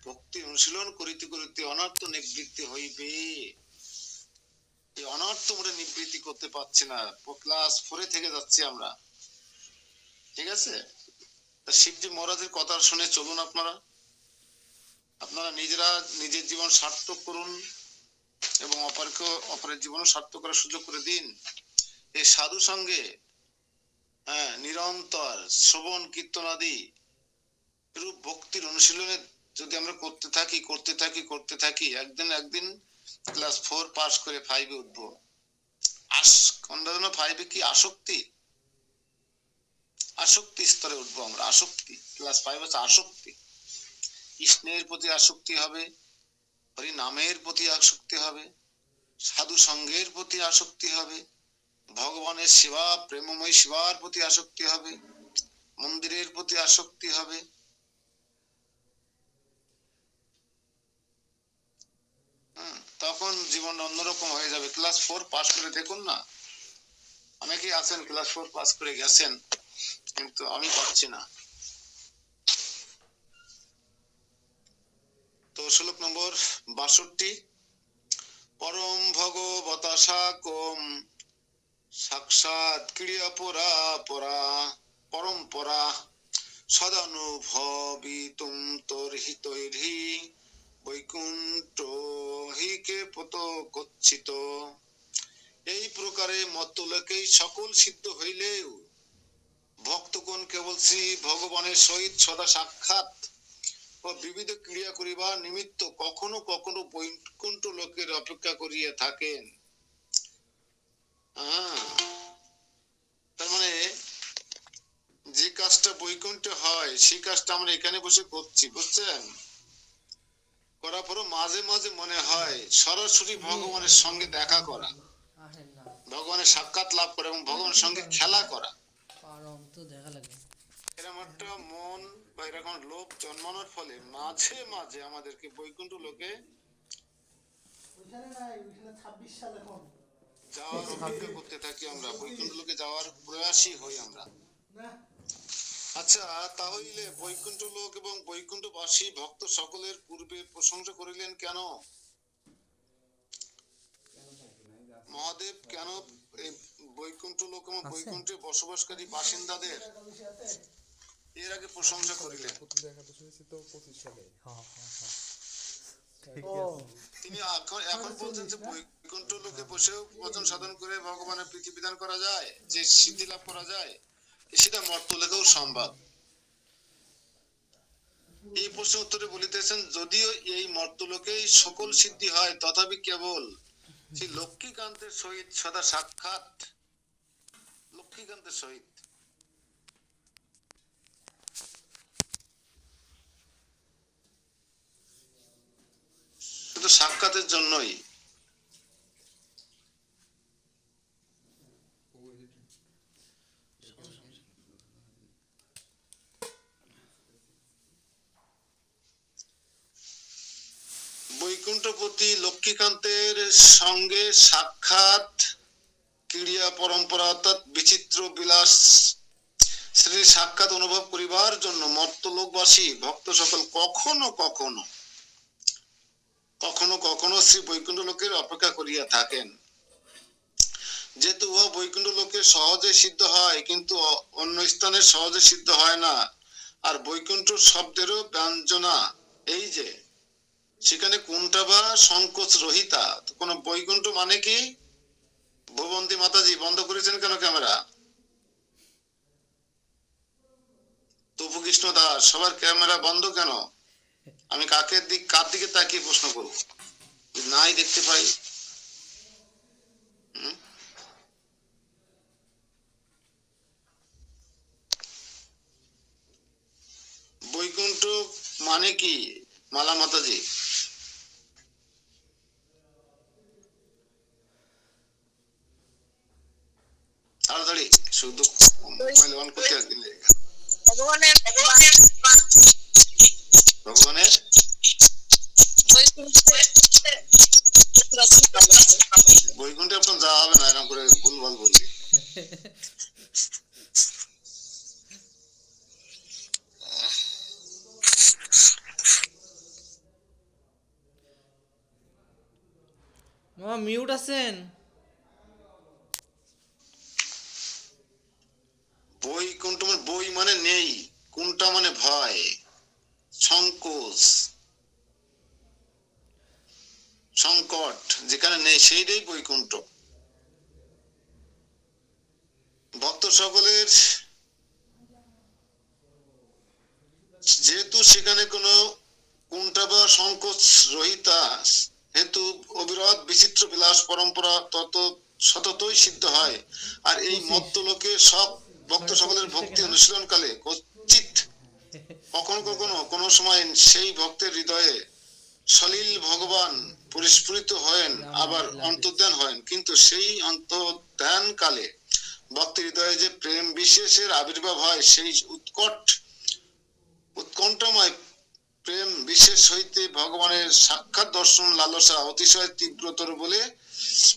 ভক্তি অনুশীলন করিতে করিতে অনর্থ নিবৃত্তি হইবে। এই অনর্থ আমরা নিবৃত্তি করতে পারছি না, ক্লাস 4 থেকে যাচ্ছি আমরা, ঠিক আছে? শিবজি মহারাজের কথা শুনে চলুন। আপনারা নিজেরা নিজের জীবন সার্থক করুন এবং অপরের জীবনও সার্থক করার সুযোগ করে দিন। এই সাধু সঙ্গে নিরন্তর শ্রবণ কীর্তন আদি রূপ ভক্তির অনুশীলনে যদি আমরা করতে থাকি একদিন ক্লাস 4 পাস করে 5 এ উঠবো। অন্যান্য 5 এ কি আসক্তি স্তরে উঠবো আমরা। আসক্তি ক্লাস 5 হচ্ছে আসক্তি। কৃষ্ণের প্রতি আসক্তি হবে, হরি নামের প্রতি আসক্তি হবে, সাধু সঙ্গের প্রতি আসক্তি হবে, ভগবানের সেবা প্রেমময় সেবার প্রতি আসক্তি হবে, মন্দিরের প্রতি আসক্তি হবে। তখন জীবন অন্যরকম হয়ে যাবে। ক্লাস 4 পাস করে দেখুন না, অনেকেই আছেন ক্লাস 4 পাস করে গেছেন, কিন্তু আমি পাচ্ছি না। তো শ্লোক নম্বর 62, পরম ভগবতা সাকম সাক্ষাৎ ক্রিয়া পরা পরম্পরা সদানুভবিতুম তর্হিতৈর্হি বৈকুণ্ঠ হিকে পত গচ্ছিত। এই প্রকারে মত্তলোকেই সকল সিদ্ধ হইলেও ভক্তগণ কেবল শ্রী ভগবানের সহিত সদা সাক্ষাৎ ও বিবিধ ক্রিয়া করিবার নিমিত্ত কখনো কখনো বৈকুণ্ঠ লোকের অপেক্ষা করিয়া থাকেন। তার মানে যে কাজটা বৈকুণ্ঠে হয় সেই কাজটা আমরা এখানে বসে করছি, বুঝছেন? করার পরও মাঝে মাঝে মনে হয় সরাসরি ভগবানের সঙ্গে দেখা করা, ভগবানের সাক্ষাৎ লাভ করা এবং ভগবানের সঙ্গে খেলা করা। এরকম একটা মন বা এরকম লোভ জন্মানোর ফলে মাঝে মাঝে আমাদেরকে বৈকুণ্ঠ লোকে যাওয়ার অপেক্ষা করতে থাকি আমরা, বৈকুণ্ঠ লোকে যাওয়ার প্রয়াসী হই আমরা। আচ্ছা, তাহলে বৈকুণ্ঠ লোক এবং বৈকুণ্ঠবাসী ভক্ত সকলের পূর্বে প্রশংসা করিলেন কেন? মহাদেব কেন বৈকুণ্ঠ লোক এবং বৈকুণ্ঠে বসবাসকারী বাসিন্দাদের এর আগে প্রশংসা করিলেন? তিনি এখন বলছেন যে বৈকুণ্ঠ লোকে বসেও ভজন সাধন করে ভগবানের প্রীতি বিধান করা যায়, যে সিদ্ধি লাভ করা যায়, সেটা মর্ত্যলোকেও সম্ভব। এই প্রশ্ন উত্তরে বলিতেছেন, যদিও এই মর্ত্যলোকেই সকল সিদ্ধি হয়, তথাপি কেবল শ্রী লক্ষ্মীকান্তের সহিত সদা সাক্ষাৎ, লক্ষ্মীকান্তের সহিত শুধু সাক্ষাতের জন্যই বৈকুণ্ঠপতি লক্ষ্মীকান্তের সঙ্গে সাক্ষাৎ ক্রিয়া পরম্পরা অর্থাৎ বিচিত্র বিলাস শ্রী সাক্ষাৎ অনুভব করিবার জন্য মর্ত্যলোকবাসী ভক্ত সকল কখনো কখনো কখনো কখনো শ্রী বৈকুণ্ঠ লোকের অপেক্ষা করিয়া থাকেন। যেহেতু উহা বৈকুণ্ঠ লোকে সহজে সিদ্ধ হয়, কিন্তু অন্য স্থানে সহজে সিদ্ধ হয় না। আর বৈকুণ্ঠ শব্দেরও ব্যঞ্জনা এই যে সেখানে কোনটা বা সংকোচ রহিতা। কোন বৈকুণ্ঠ মানে কি? ভুবন্তী মাতাজি বন্ধ করেছেন কেন ক্যামেরা? তপু কৃষ্ণ দাস সবার ক্যামেরা বন্ধ কেন? আমি কার দিকে তাকিয়ে প্রশ্ন করব? নাই দেখতে পাই। বৈকুণ্ঠ মানে কি মালা মাতাজি? তাড়াতাড়ি শুধু মোবাইল অন করতে একদিন লেগে গেল। ভগবানের বৈকুণ্ঠে আপনার যাওয়া হবে না, এরকম করে ভুলভাল বললি। মামা মিউট আছেন? বৈকুণ্ঠ মানে বই মানে নেই, কোনটা মানে ভয়, সংকোচ, সংকট যেখানে নেই সেইটাই বৈকুণ্ঠ। ভক্ত সকলের যেহেতু সেখানে কোনো কোনটা বা সংকোচ রহিতা হেতু অবিরত বিচিত্র বিলাস পরম্পরা তত সততই সিদ্ধ হয়। আর এই 25 মত্ত লোকে সব ভক্ত সকলের 25 থেকে ভক্তি না? অনুশীলন কালে কচিত কখনো কখনো কোনো সময় সেই ভক্তের হৃদয়ে সলিল ভগবান পরিস্ফুরিত হয়েন, রাম আবার আই লাভ দিস। অন্তর্ধান হয়েন, কিন্তু সেই অন্তর্ধান কালে ভক্তের হৃদয়ে যে প্রেম বিশেষের আবির্ভাব হয়, সেই উৎকণ্ঠময় প্রেম বিশেষ হইতে ভগবানের সাক্ষাৎ দর্শন লালসা অতিশয় তীব্রতর বলে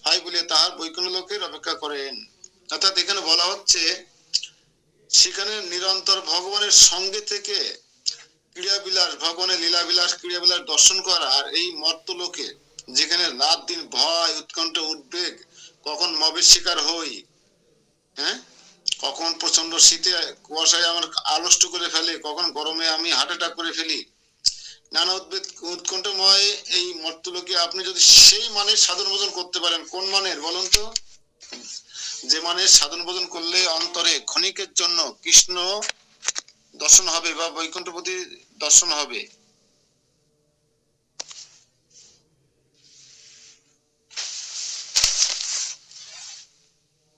হয় বলে তাহার বৈকুণ্ঠ লোকের অপেক্ষা করেন। অর্থাৎ এখানে বলা হচ্ছে সেখানে নিরন্তর ভগবানের সঙ্গে থেকে ক্রীড়াবিলাস, ভগবানের লীলাবিলাস ক্রীড়াবিলাস দর্শন করা, আর এই মর্ত লোকে যেখানে রাত দিন ভয় উৎকণ্ঠ উদ্বেগ, কখন মবের শিকার হই, হ্যাঁ, কখন প্রচন্ড শীতে কুয়াশায় আমার আড়ষ্ট করে ফেলে, কখন গরমে আমি হার্ট অ্যাটাক করে ফেলি, নানা উদ্বেগ উৎকণ্ঠময় এই মর্তলোকে আপনি যদি সেই মানের সাধন ভোজন করতে পারেন, কোন মানের বলুন তো? যে মানের সাধন ভোজন করলে অন্তরে ক্ষণিকের জন্য কৃষ্ণ দর্শন হবে বা বৈকুণ্ঠপতি দর্শন হবে।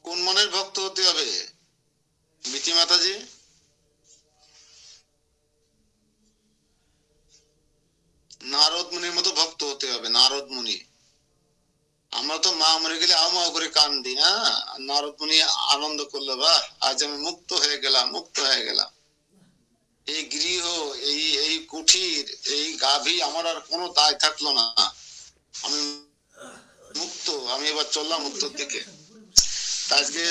কোন মনের ভক্ত হতে হবে বিতি মাতাজি? নারদ মুনির মতো ভক্ত হতে হবে, নারদ মুনি। আমরা তো মা মরে গেলে আমা করে কান্দি না, নারদ মুনি আনন্দ করলো, বাহ আজ আমি মুক্ত হয়ে গেলাম, মুক্ত হয়ে গেলাম, এই গৃহ, এই এই কুঠির, এই গাভী আমার আর কোনো দায় থাকলো না, আমি মুক্ত, আমি এবার চললাম মুক্তর দিকে। আজকে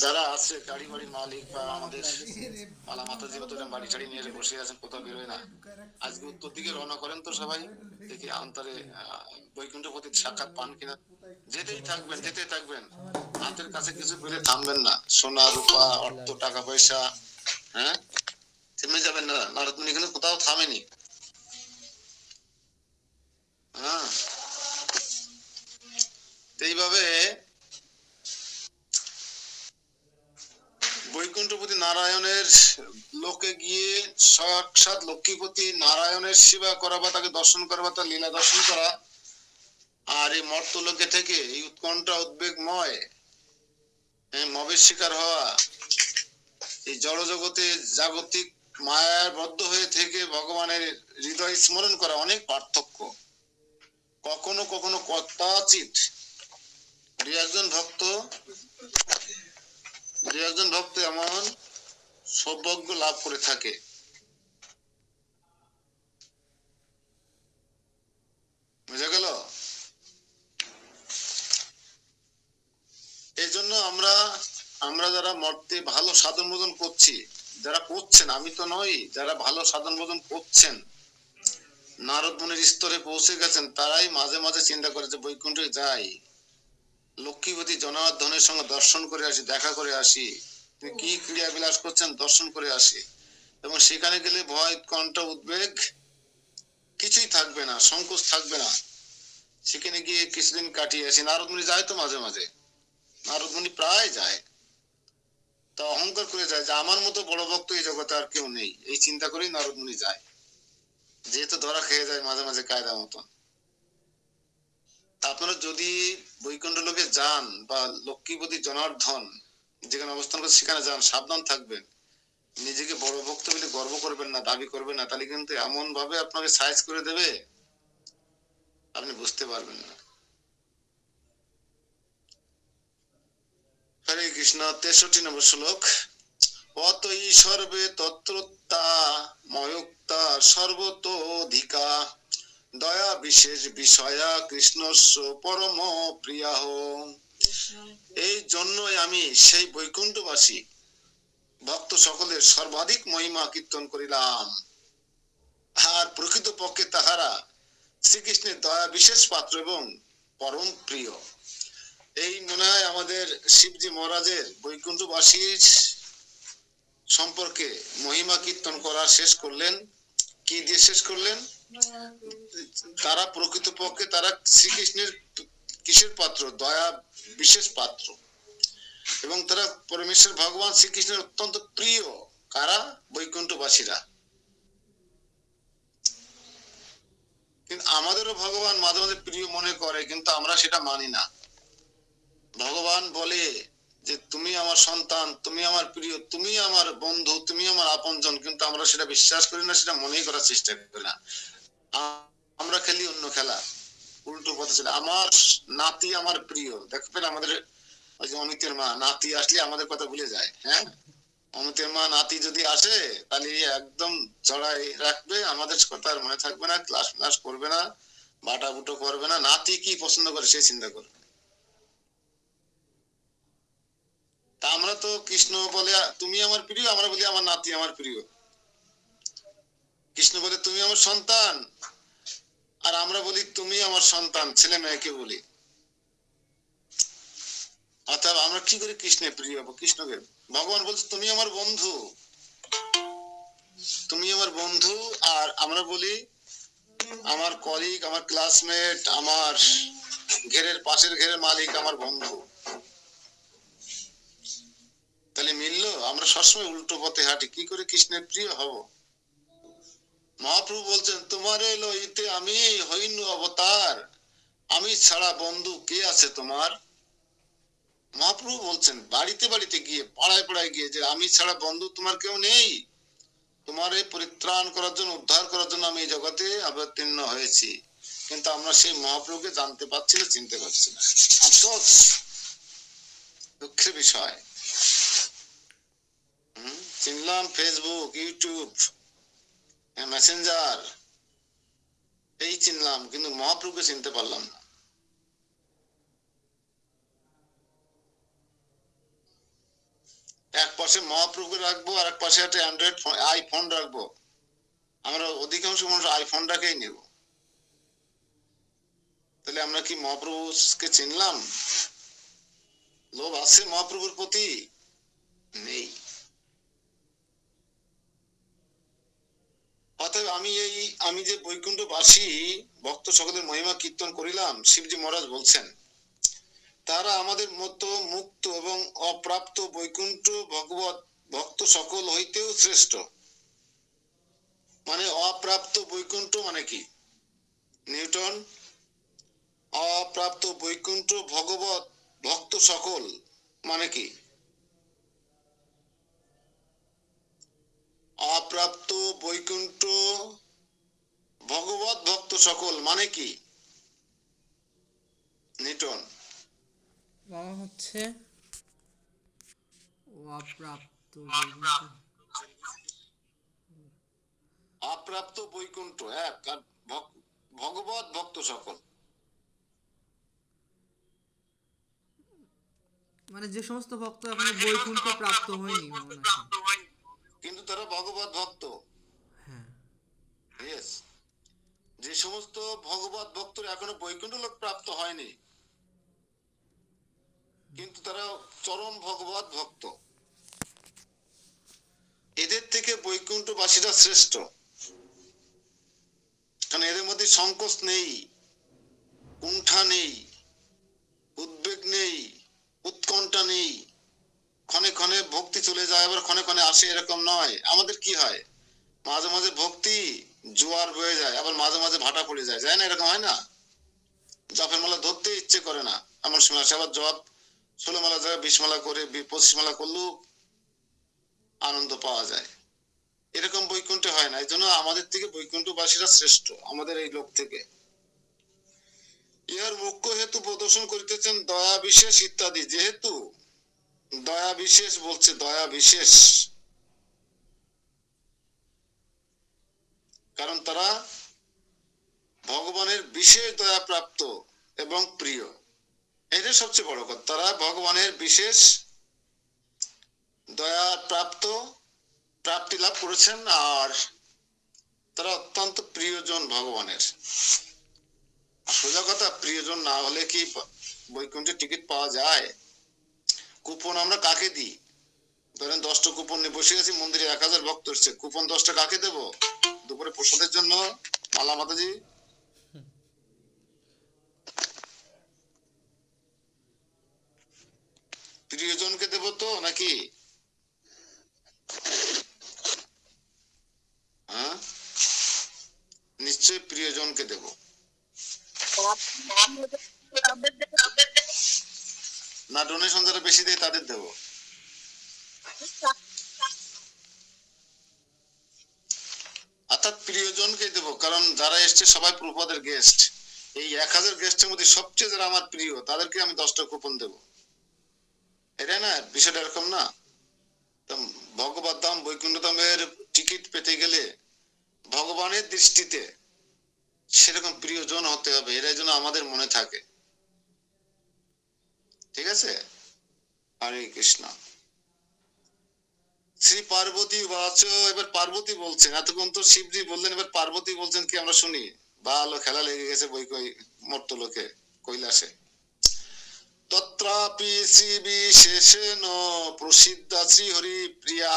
যারা আছে গাড়ি বাড়ির মালিক বা আমাদের মালা মাতাজি মতো বাড়ি টাড়ি নিয়ে বসে আছেন, কোথাও বেরোয় না, আজকে উত্তর দিকে রওনা করেন তো সবাই, দেখি অন্তরে বৈকুণ্ঠপতি সাক্ষাৎ পান কিনা। যেতেই থাকবেন, যেতেই থাকবেন, হাতের কাছে কিছু পেলে থামবেন না, সোনা রূপা রাম আই অর্থ লাভ দিস। টাকা পয়সা, হ্যাঁ, থেমে যাবেন না, নারদমুনি কিন্তু কোথাও থামেনি। হ্যাঁ, এইভাবে বৈকুণ্ঠপতি নারায়ণের লোকে গিয়ে সাক্ষাৎ লক্ষ্মীপতি নারায়ণের সেবা করা বা তাকে দর্শন করা বা তার লীলা দর্শন করা, আর এই মর্ত লোকে থেকে এই উৎকণ্ঠা উদ্বেগময় মবের শিকার হওয়া, এই জড় জগতে জাগতিক মায়ার বদ্ধ হয়ে থেকে ভগবানের হৃদয় স্মরণ করা অনেক পার্থক্য। কখনো কখনো কদাচিৎ দু একজন ভক্ত, দু একজন ভক্ত এমন সৌভাগ্য লাভ করে থাকে। বুঝা গেল? এই জন্য আমরা আমরা যারা মর্তে ভালো সাধন ভোজন করছি, যারা করছেন, আমি তো নই, যারা ভালো সাধন ভোজন করছেন, নারদ মুনির স্তরে পৌঁছে গেছেন, তারাই মাঝে মাঝে চিন্তা করে যে বৈকুণ্ঠে যাই, লক্ষ্মীপতি জনার্দনের সঙ্গে দর্শন করে আসি, দেখা করে আসি, তিনি কি ক্রিয়া বিলাস করছেন দর্শন করে আসি, এবং সেখানে গেলে ভয় কণ্ঠ উদ্বেগ কিছুই থাকবে না, সংকোচ থাকবে না, সেখানে গিয়ে কিছুদিন কাটিয়ে আসি। নারদ মুনি যায় তো মাঝে মাঝে, নারদ মুনি প্রায় যায়, তা অহংকার করে যায় যে আমার মতো বড় ভক্ত এই জগতে আর কেউ নেই, এই চিন্তা করেই নারদ মুনি যায়, যেহেতু ধরা খেয়ে যায় মাঝে মাঝে কায়দা মতন। আপনারা যদি বৈকুণ্ঠ লোকে যান বা লক্ষ্মীপতি জনার্দন যেখানে অবস্থান করে সেখানে যান, সাবধান থাকবেন, নিজেকে বড় ভক্ত বলে গর্ব করবেন না, দাবি করবেন না, তাহলে কিন্তু এমন ভাবে আপনাকে সাইজ করে দেবে আপনি বুঝতে পারবেন না। হরে কৃষ্ণ। 63 নম্বর শ্লোক। অতই সর্বে তত্রত্তা ময়ুক্তা সর্বতোধিকা দয়া বিশেষ বিষয়া কৃষ্ণস্য পরম প্রিয়াহ। এই জন্যই আমি সেই বৈকুণ্ঠবাসী ভক্ত সকলের সর্বাধিক মহিমা কীর্তন করিলাম, আর প্রকৃত পক্ষে তাহারা শ্রীকৃষ্ণের দয়া বিশেষ পাত্র এবং পরম প্রিয়। এই মনে হয় আমাদের শিবজি মহারাজের বৈকুণ্ঠবাসীর সম্পর্কে মহিমা কীর্তন করা শেষ করলেন। কি দিয়ে শেষ করলেন? তারা প্রকৃতপক্ষে তারা শ্রীকৃষ্ণের কিসের পাত্র? দয়া বিশেষ পাত্র, এবং তারা পরমেশ্বর ভগবান শ্রীকৃষ্ণের অত্যন্ত প্রিয়। কারা? বৈকুণ্ঠবাসীরা। কিন্তু আমাদেরও ভগবান মাঝে মাঝে প্রিয় মনে করে, কিন্তু আমরা সেটা মানি না। ভগবান বলে যে তুমি আমার সন্তান, তুমি আমার প্রিয়, তুমি আমার বন্ধু, তুমি আমার আপনজন, কিন্তু আমরা সেটা বিশ্বাস করি না, সেটা মনেই করার চেষ্টা করি না। আমরা খেলি অন্য খেলা, উল্টো পথে চলে। আমার নাতি আমার প্রিয়। দেখবেন আমাদের ওই যে অমিতের মা, নাতি আসলে আমাদের কথা ভুলে যায়। হ্যাঁ, অমিতের মা নাতি যদি আসে তাহলে একদম জড়াই রাখবে, আমাদের কথা আর মনে থাকবে না, ক্লাস ক্লাস করবে না, বাটা বুটো করবে না, নাতি কি পছন্দ করে সে চিন্তা করবে। তা আমরা তো কৃষ্ণ বলে তুমি আমার প্রিয়, আমরা বলি আমার নাতি আমার প্রিয়। কৃষ্ণ বলে তুমি আমার সন্তান, আর আমরা বলি তুমি আমার সন্তান, ছেলে মেয়েকে বলি। অর্থাৎ আমরা কি করে কৃষ্ণের প্রিয় হবো? কৃষ্ণকে ভগবান বলছে তুমি আমার বন্ধু, তুমি আমার বন্ধু। আর আমরা বলি আমার কলিগ, আমার ক্লাসমেট, আমার ঘেরের পাশের ঘেরের মালিক আমার বন্ধু। তাহলে মিললো? আমরা সবসময় উল্টো পথে হাঁটি, কি করে কৃষ্ণের প্রিয় হব? মহাপ্রভু বলছেন তোমারে লইতে আমি হইনু অবতার, আমি ছাড়া বন্ধু কে আছে তোমার? মহাপ্রভু বলছেন বাড়িতে বাড়িতে গিয়ে, পাড়ায় পাড়ায় গিয়ে, যে আমি ছাড়া বন্ধু তোমার কেউ নেই। তোমারে পরিত্রাণ করার জন্য, উদ্ধার করার জন্য আমি এই জগতে অবতীর্ণ হয়েছি। কিন্তু আমরা সেই মহাপ্রভুকে জানতে পারছি না, চিনতে পারছি না। আফসোস, দুঃখের বিষয়। চিনলাম ফেসবুক, ইউটিউব, মেসেঞ্জার, এই চিনলাম, কিন্তু মহাপ্রভুকে চিনতে পারলাম না। এক পাশে মহাপ্রভুকে রাখবো, আর এক পাশে একটা অ্যান্ড্রয়েড আইফোন রাখবো। আমরা অধিকাংশ মানুষ আইফোনটাকেই নেব। তাহলে আমরা কি মহাপ্রভুকে চিনলাম? লোভ আছে মহাপ্রভুর প্রতি? নেই। অতএব আমি যে বৈকুণ্ঠবাসী ভক্ত সকলের মহিমা কীর্তন করিলাম, শিবজি মহারাজ বলছেন তারা আমাদের মতো মুক্ত এবং অপ্রাপ্ত বৈকুণ্ঠ ভগবত ভক্ত সকল হইতেও শ্রেষ্ঠ। মানে অপ্রাপ্ত বৈকুণ্ঠ মানে কি নিউটন? অপ্রাপ্ত বৈকুণ্ঠ ভগবত ভক্ত সকল মানে কি? অপ্রাপ্ত বৈকুণ্ঠ ভগবত ভক্ত সকল মানে কি নিউটন? হচ্ছে অপ্রাপ্ত বৈকুণ্ঠ। অপ্রাপ্ত বৈকুণ্ঠ এক, আর ভগবত ভক্ত সকল মানে যে সমস্ত ভক্ত এখনো বৈকুণ্ঠ প্রাপ্ত হয়নি মনে হয়। কিন্তু তারা ভগবত ভক্ত। হ্যাঁ। ইয়েস, যে সমস্ত ভগবত ভক্তরা এখনো বৈকুণ্ঠ লোক প্রাপ্ত হয়নি, কিন্তু তারা চরম ভগবত ভক্ত, এদের থেকে বৈকুণ্ঠবাসীরা শ্রেষ্ঠ। কারণ এদের মধ্যে সংকোচ নেই, কুণ্ঠা নেই, উদ্বেগ নেই, উৎকণ্ঠা নেই। ক্ষণে ক্ষণে ভক্তি চলে যায়, আবার ক্ষণে ক্ষণে আসে, এরকম নয়। আমাদের কি হয়, মাঝে মাঝে ভক্তি জোয়ার বয়ে যায়, আবার মাঝে মাঝে ভাটা পড়ে যায়, যায় না? এরকম হয় না? জপের মালা ধরতে ইচ্ছে করে না, এমন সময় আসে। আবার জপ 16 মালা জায়গায় 20 মালা করে, 25 মালা করলেও আনন্দ পাওয়া যায়। এরকম বৈকুণ্ঠে হয় না। এই জন্য আমাদের থেকে বৈকুণ্ঠবাসীরা শ্রেষ্ঠ, আমাদের এই লোক থেকে। ইহার মুখ্য হেতু প্রদর্শন করিতেছেন দয়া বিশেষ ইত্যাদি। যেহেতু দয়া বিশেষ বলছে, দয়া বিশেষ, কারণ তারা ভগবানের বিশেষ দয়া প্রাপ্ত এবং প্রিয়। এটা সবচেয়ে বড় কথা, তারা ভগবানের বিশেষ দয়া প্রাপ্ত, প্রাপ্তি লাভ করেছেন, আর তারা অত্যন্ত প্রিয়জন ভগবানের। সোজা কথা, প্রিয়জন না হলে কি বৈকুণ্ঠের টিকিট পাওয়া যায়? কুপন আমরা কাকে দিই? ধরেন 10টা কুপন নিয়ে বসে আছি, মন্দিরে 1000 ভক্ত এসছে, কুপন 10টা কাকে দেবো? দুপুরে প্রসাদের জন্য মালা মাতাজি? প্রিয়জনকে দেবো তো নাকি? হ্যাঁ, নিশ্চয়ই প্রিয়জনকে দেবো। না, ডোনেশন যারা বেশি দেয় তাদের দেবো। অর্থাৎ প্রিয়জনকে দেবো, কারণ যারা এসছে সবাই প্রভুপাদের গেস্ট। এই 1000 গেস্টের মধ্যে সবচেয়ে যারা আমার প্রিয় তাদেরকে আমি 10টা কুপন দেবো। এটা না, বিষয়টা এরকম না? ভগবত ধাম বৈকুণ্ঠ ধামের টিকিট পেতে গেলে ভগবানের দৃষ্টিতে সেরকম প্রিয়জন হতে হবে, এরাই যেন আমাদের মনে থাকে। ঠিক আছে? হরে কৃষ্ণ। শ্রী পার্বতী বাচ, এবার পার্বতী বলছেন। এতক্ষণ তো শিবজি বললেন, এবার পার্বতী বলছেন কি আমরা শুনি। ভালো খেলা লেগে গেছে মর্তলোকে, কৈলাসে। তত্রাপি শ্রী বিশেষেণ প্রসিদ্ধা শ্রী হরি প্রিয়া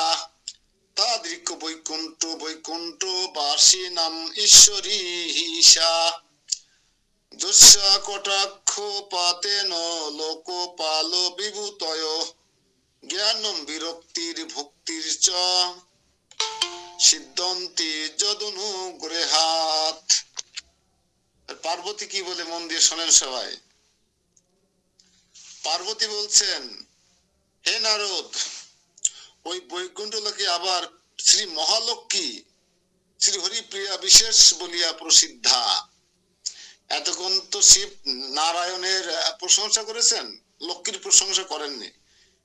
তাদৃক বৈকুণ্ঠ বৈকুণ্ঠ বাসী নাম ঈশ্বরী হিসা যস্যা কটাক্ষ পাতেন লোকপাল বিভূতয় জ্ঞানম বিরক্তির ভক্তির চ সিদ্ধন্তি যদনুগ্রহাৎ। পার্বতী কি বলে মন দিয়ে শোনেন সবাই। পার্বতী বলছেন, হে নারদ, ওই বৈকুণ্ঠ লোকে আবার শ্রী মহালক্ষ্মী শ্রী হরিপ্রিয়া বিশেষ বলিয়া প্রসিদ্ধা। এতক্ষণ তো শিব নারায়ণের প্রশংসা করেছেন, লক্ষ্মীর প্রশংসা করেননি।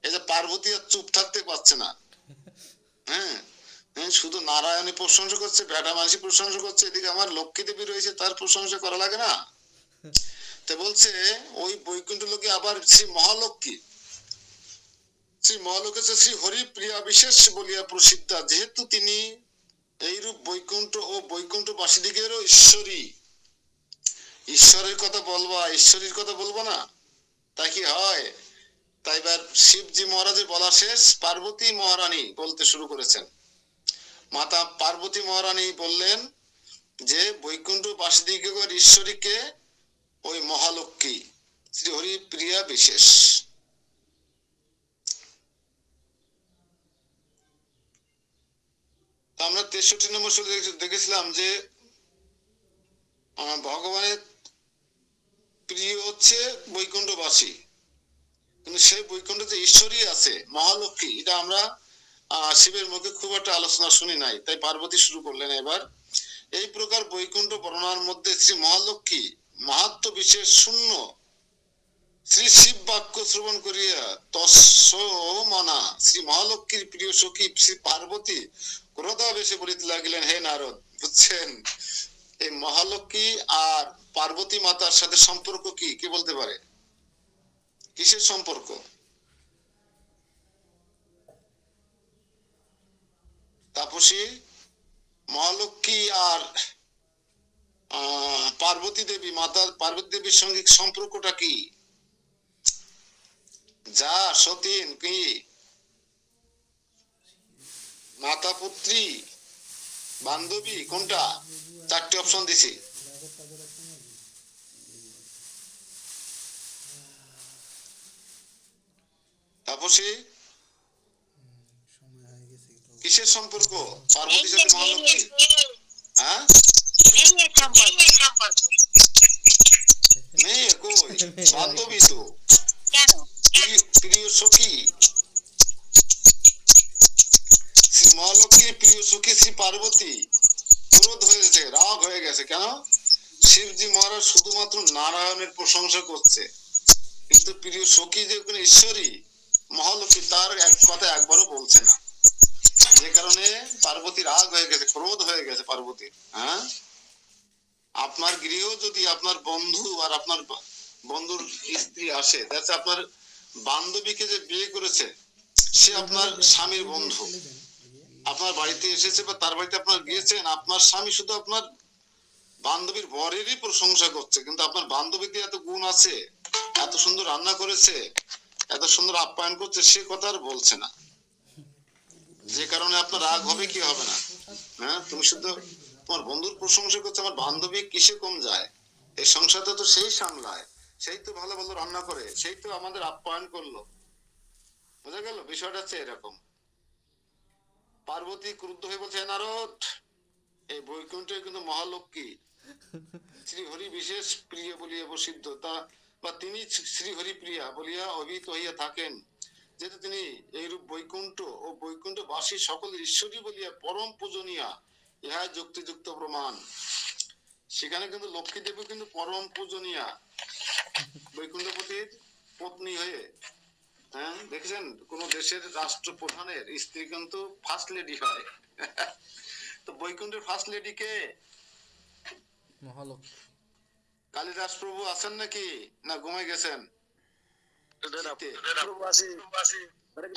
এই যে পার্বতী আর চুপ থাকতে পারছে না। হ্যাঁ, শুধু নারায়ণী প্রশংসা করছে, বেটা মানুষই প্রশংসা করছে, এদিকে আমার লক্ষ্মী দেবী রয়েছে, তার প্রশংসা করা লাগে না? তো বলছে ওই বৈকুণ্ঠ লোকে আবার শ্রী মহালক্ষ্মী শ্রী হরিপ্রিয়া বিশেষ বলিয়া প্রসিদ্ধা, যেহেতু তিনি এইরূপ বৈকুণ্ঠ ও বৈকুণ্ঠবাসীদিগেরও ঈশ্বরী। ঈশ্বরের কথা বলবা, ঈশ্বরীর কথা বলবো না, তা কি হয়? তাই এবার শিবজি মহারাজের বলা শেষ, পার্বতী মহারানী বলতে শুরু করেছেন। মাতা পার্বতী মহারানী বললেন যে বৈকুণ্ঠবাসীদিগের ঈশ্বরীকে ওই মহালক্ষ্মী শ্রী হরিপ্রিয়া বিশেষ। আমরা 63 নম্বর দেখেছিলাম যে ভগবানের প্রিয় হচ্ছে বৈকুণ্ঠবাসী, কিন্তু সেই বৈকুণ্ঠে যে ঈশ্বরী আছে মহালক্ষ্মী, এটা আমরা শিবের মুখে খুব একটা আলোচনা শুনি নাই। তাই পার্বতী শুরু করলেন এবার, এই প্রকার বৈকুণ্ঠ বর্ণনার মধ্যে শ্রী মহালক্ষ্মী মাহাত্ম বিশেষ শূন্য শ্রী শিব বাক্য শ্রবণ করিয়া তস্য মনা শ্রী মহালক্ষ্মীর প্রিয় সখী শ্রী পার্বতী ক্রোধাবেশে বলিতে লাগিলেন, হে নারদ, বুঝছেন এই মহালক্ষ্মী আর পার্বতী মাতার সাথে সম্পর্ক কি? কে বলতে পারে? কিসের সম্পর্ক? তাপসী, মহালক্ষ্মী আর পার্বতী দেবী, মাতার পার্বতী দেবীর সঙ্গে সম্পর্কটা কি? যা সতীন কি মাতা পুত্রী বান্ধবী, কোনটা? 4টে অপশন দিছি। তাপসী, কিসের সম্পর্ক পার্বতীর সাথে মহালক্ষ্মী? হ্যাঁ, মেয়ে কই, বান্ধবী তো, প্রিয় সখী। শ্রী মহালক্ষ্মীর প্রিয় সখী শ্রী পার্বতী ক্রোধ হয়েছে, রাগ হয়ে গেছে। কেন? শিবজি মহারাজ শুধুমাত্র নারায়ণের প্রশংসা করছে, কিন্তু প্রিয় সখী যে ওখানে ঈশ্বরী মহালক্ষ্মী, তার এক কথা একবারও বলছে না। যে কারণে পার্বতী রাগ হয়ে গেছে, ক্রোধ হয়ে গেছে পার্বতীর। হ্যাঁ, আপনার গৃহ যদি আপনার বন্ধু আর আপনার বন্ধুর স্ত্রী আসে, দ্যাটস আপনার বান্ধবীকে যে বিয়ে করেছে সে আপনার স্বামীর বন্ধু, আপনার বাড়িতে এসেছে বা তার বাড়িতে আপনার গিয়েছেন, আপনার স্বামী শুধু আপনার বান্ধবীর বরেরই প্রশংসা করছে, কিন্তু আপনার বান্ধবীতে এত গুণ আছে, এত সুন্দর রান্না করেছে, এত সুন্দর আপ্যায়ন করছে, সে কথা আর বলছে না। যে কারণে আপনার রাগ হবে কি হবে না? হ্যাঁ, তুমি শুধু তোমার বন্ধুর প্রশংসা করছো, আমার বান্ধবী কিসে কম যায়? এই সংসারটা তো সেই সামলায়, সেই তো ভালো ভালো রান্না করে, সেই তো আমাদের আপ্যায়ন করলো। বোঝা গেল? বিষয়টা হচ্ছে এরকম। পার্বতী ক্রুদ্ধ হয়ে বলছে, "হে নারদ, এই বৈকুণ্ঠে কিন্তু মহালক্ষ্মী শ্রীহরি বিশেষ প্রিয় বলিয়া প্রসিদ্ধ, তা বা তিনি শ্রীহরি প্রিয়া বলিয়া অভিহিত হইয়া থাকেন, যেহেতু তিনি এইরূপ বৈকুণ্ঠ ও বৈকুণ্ঠবাসী সকল ঈশ্বরী বলিয়া পরম পূজনীয়া, ইহা যুক্তিযুক্ত প্রমাণ।" সেখানে কিন্তু লক্ষ্মী দেবী কিন্তু পরম পূজনীয়া, বৈকুণ্ঠপতির পত্নী হয়ে। হ্যাঁ, দেখেছেন কোন দেশের রাষ্ট্রপ্রধানের স্ত্রী কিন্তু ফার্স্ট লেডি হয়। তো বৈকুণ্ঠের ফার্স্ট লেডি কে? মহালক্ষ্মী। কালিদাস প্রভু আছেন নাকি, না ঘুমাই গেছেন?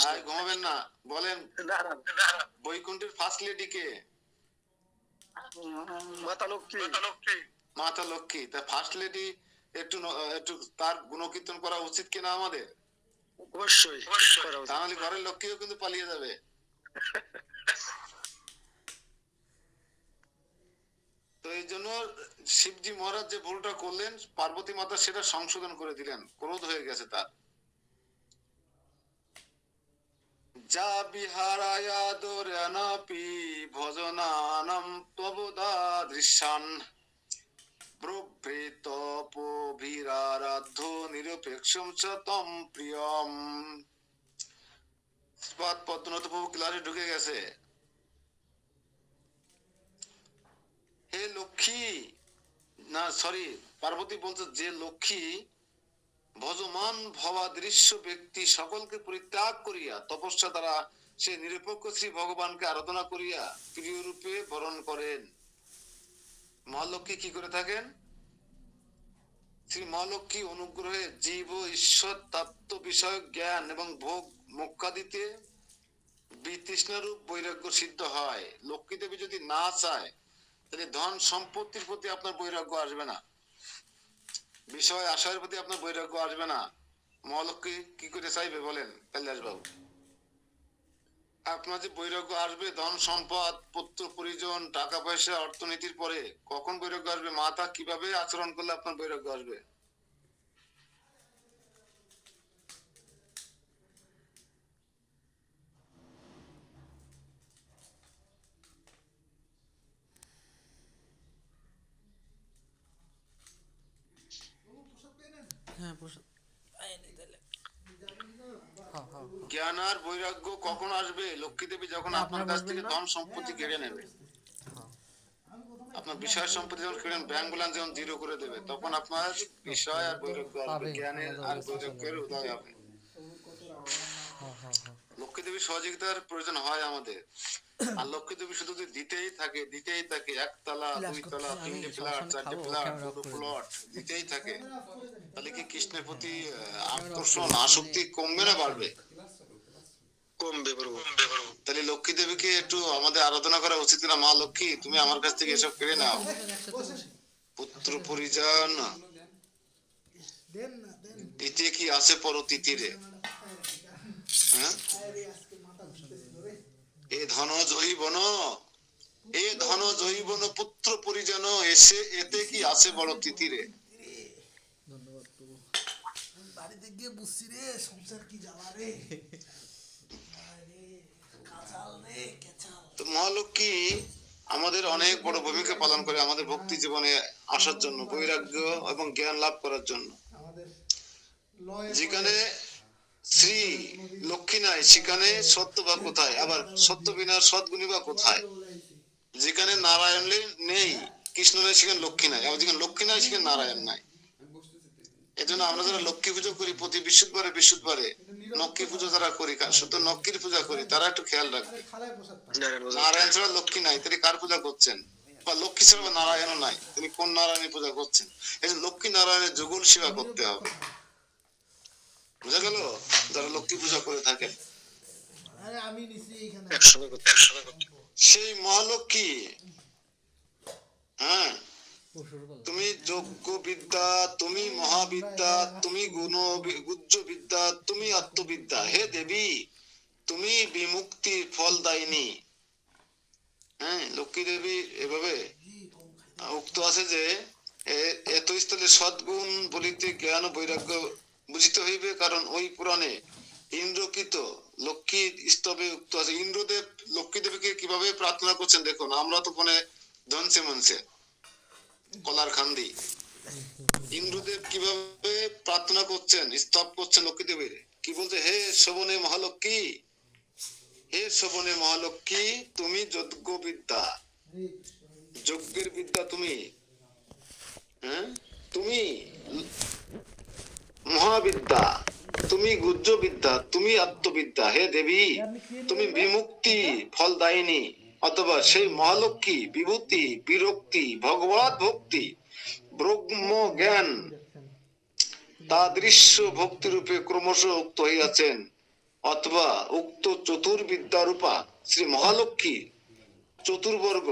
আর ঘুমাবেন না, বলেন বৈকুণ্ঠের ফার্স্ট লেডি কে? মাতা লক্ষ্মী। মাতা লক্ষ্মী। তা ফার্স্ট লেডি একটু একটু তার গুণকীর্তন করা উচিত কিনা আমাদের? অবশ্যই করা উচিত। তাহলে ঘরের লক্ষ্মীও কিন্তু পালিয়ে যাবে। তো এই জন্য শিবজি মহারাজ যে ভুলটা করলেন, পার্বতী মাতা সেটা সংশোধন করে দিলেন, ক্রোধ হয়ে গেছে তার। যা বিহারায়া দোরানাপি ভজনানাম তবদা দৃশ্যান প্রভৃতপভিরারাধ্য নিরপেক্ষম চ তম প্রিয়ম। পদ্মনাথ প্রভু ক্লাসে ঢুকে গেছে। হে লক্ষ্মী, না সরি, পার্বতী বলছে, যে লক্ষ্মী ভজমান ভবাদৃশ্য ব্যক্তি সকলকে পরিত্যাগ করিয়া তপস্যা দ্বারা সে নিরপেক্ষ শ্রী ভগবানকে আরাধনা করিয়া প্রিয় রূপে বরণ করেন। মহালক্ষ্মী কি করে থাকেন? শ্রী মহালক্ষ্মী অনুগ্রহে জীব ঈশ্বর তত্ত্ব বিষয়ক জ্ঞান এবং ভোগ মোক্ষাদিতে বিতৃষ্ণারূপ বৈরাগ্য সিদ্ধ হয়। লক্ষ্মী দেবী যদি না চায়, তাহলে ধন সম্পত্তির প্রতি আপনার বৈরাগ্য আসবে না, বিষয় আশয়ের প্রতি আপনার বৈরাগ্য আসবে না। মহালক্ষ্মী কি করে চাইবে বলেন কৈলাস বাবু? আপনার যে বৈরাগ্য আসবে ধন সম্পদ, পুত্র পরিজন, টাকা পয়সা, অর্থনীতির পরে, কখন বৈরাগ্য আসবে? মাতা কিভাবে আচরণ করলে আপনার বৈরাগ্য আসবে? হ্যাঁ প্রসাদ। জ্ঞান আর বৈরাগ্য কখন আসবে? লক্ষ্মী দেবী যখন আপনার কাছ থেকে ধন সম্পত্তি কেড়ে নেবে, আপনার বিষয় সম্পত্তি যখন কেড়ে, ব্যাংক ব্যালেন্স যখন জিরো করে দেবে, তখন আপনার বিষয় আর বৈরাগ্য আসবে, জ্ঞানের আর বৈরাগ্যের উদয় হবে। লক্ষ্মী দেবীর সহযোগিতার প্রয়োজন হয় আমাদের। আর লক্ষ্মী দেবী শুধু যদি দিতেই থাকে, দিতেই থাকে, একতলা, দুইতলা, তিনটে ফ্ল্যাট, চারটে ফ্ল্যাট, দুটো প্লট দিতেই থাকে, তাহলে কি কৃষ্ণের প্রতি আকর্ষণ, আসক্তি কমবে না বাড়বে? কমবে প্রভু। তাহলে লক্ষ্মী দেবীকে একটু আমাদের আরাধনা করা উচিত না? মা লক্ষ্মী, তুমি আমার কাছ থেকে এসব কেড়ে নাও, পুত্র পরিজন দিতে কি আছে পরতিতিরে। হ্যাঁ, এ ধন জৈবন, এ ধন জৈবন পুত্র পরিজন এসে এতে কি আছে বড় তিতিরে। ধন্যবাদ প্রভু। বাড়িতে গিয়ে বুঝছি রে সংসার কি জ্বালা রে, তো মহালক্ষ্মী আমাদের অনেক বড় ভূমিকা পালন করে আমাদের ভক্তি জীবনে আসার জন্য, বৈরাগ্য এবং জ্ঞান লাভ করার জন্য। আমাদের লয়ে যেখানে শ্রী লক্ষ্মী নাই, সেখানে সত্য বা কোথায়? আবার সত্য বিনা সদ্গুণী বা কোথায়? যেখানে নারায়ণ নেই, কৃষ্ণ নেই, সেখানে লক্ষ্মী নাই। আবার যেখানে লক্ষ্মী নাই, সেখানে নারায়ণ নাই। এই জন্য আমরা যারা লক্ষ্মী পুজো করি প্রতি বিশুদ্ধবারে লক্ষ্মী পুজো যারা করি, শুধু লক্ষ্মীর পূজা করি, তারা একটু খেয়াল রাখবে। খালায় প্রসাদ পায়। নারায়ণ ছাড়া লক্ষ্মী নাই, তিনি কার পূজা করছেন? বা লক্ষ্মী ছাড়া নারায়ণও নাই, তিনি কোন নারায়ণের পূজা করছেন? এই যে লক্ষ্মী নারায়ণের যুগল সেবা করতে হবে। বুঝা গেল? যারা লক্ষ্মী পূজা করে থাকেন, আরে আমি নিছি এখানে 100 সেই মহালক্ষ্মী, হ্যাঁ, তুমি যোগ্য বিদ্যা, তুমি মহাবিদ্যা, তুমি গুজ্জ বিদ্যা, তুমি আত্মবিদ্যা। হে দেবী, তুমি বিমুক্তির ফল দায়িনী। হ্যাঁ, লক্ষ্মী দেবী এভাবে উক্ত আছে যে এত স্থলে সদ্গুণ বলিতে জ্ঞান ও বৈরাগ্য বুঝিতে হইবে, কারণ ওই পুরাণে ইন্দ্রকৃত লক্ষ্মীর স্তবে উক্ত আছে। ইন্দ্রদেব লক্ষ্মী দেবীকে কিভাবে প্রার্থনা করছেন দেখুন। আমরা তো কোনে ধনসে মনসে কলার খান্দি, ইন্দ্রদেব কিভাবে প্রার্থনা করছেন, স্তব করছেন লক্ষ্মী দেবীর। কি বলছে? হে শোভনে মহালক্ষ্মী, হে শোভনে মহালক্ষ্মী, তুমি যজ্ঞ বিদ্যা, যজ্ঞের বিদ্যা তুমি। হ্যাঁ, তুমি মহাবিদ্যা, তুমি গুজ্জ বিদ্যা, তুমি আত্মবিদ্যা। হে দেবী, তুমি বিমুক্তি ফল দায়িনী, অথবা সেই মহালক্ষ্মী বিভূতি বিরক্তি ভগবত ভক্তি ব্রহ্ম জ্ঞান তাদৃশ্য ভক্তি রূপে ক্রমশ উক্ত হইয়াছেন, অথবা উক্ত চতুর্বিদ্যা রূপা শ্রী মহালক্ষ্মী চতুর্বর্গ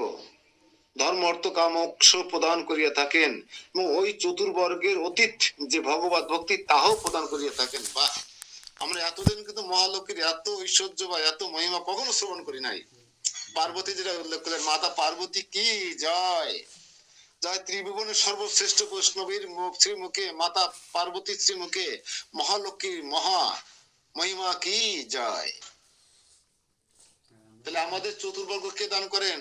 ধর্ম অর্থ কাম মোক্ষ প্রদান করিয়া থাকেন, এবং ওই চতুর্বর্গের অতীত যে ভগবত ভক্তি তাহাও প্রদান করিয়া থাকেন। বা আমরা এতদিন কিন্তু মহালক্ষ্মীর এত ঐশ্বর্য বা এত মহিমা কখনো শ্রবণ করি নাই। পার্বতী যেটা উল্লেখ করলেন, মাতা পার্বতী কি জয়, জয় ত্রিভুবনের সর্বশ্রেষ্ঠ বৈষ্ণবীর শ্রীমুখে, মাতা পার্বতীর শ্রীমুখে মহালক্ষ্মীর মহা মহিমা কি জয়। তাহলে আমাদের চতুর্বর্গ কে দান করেন?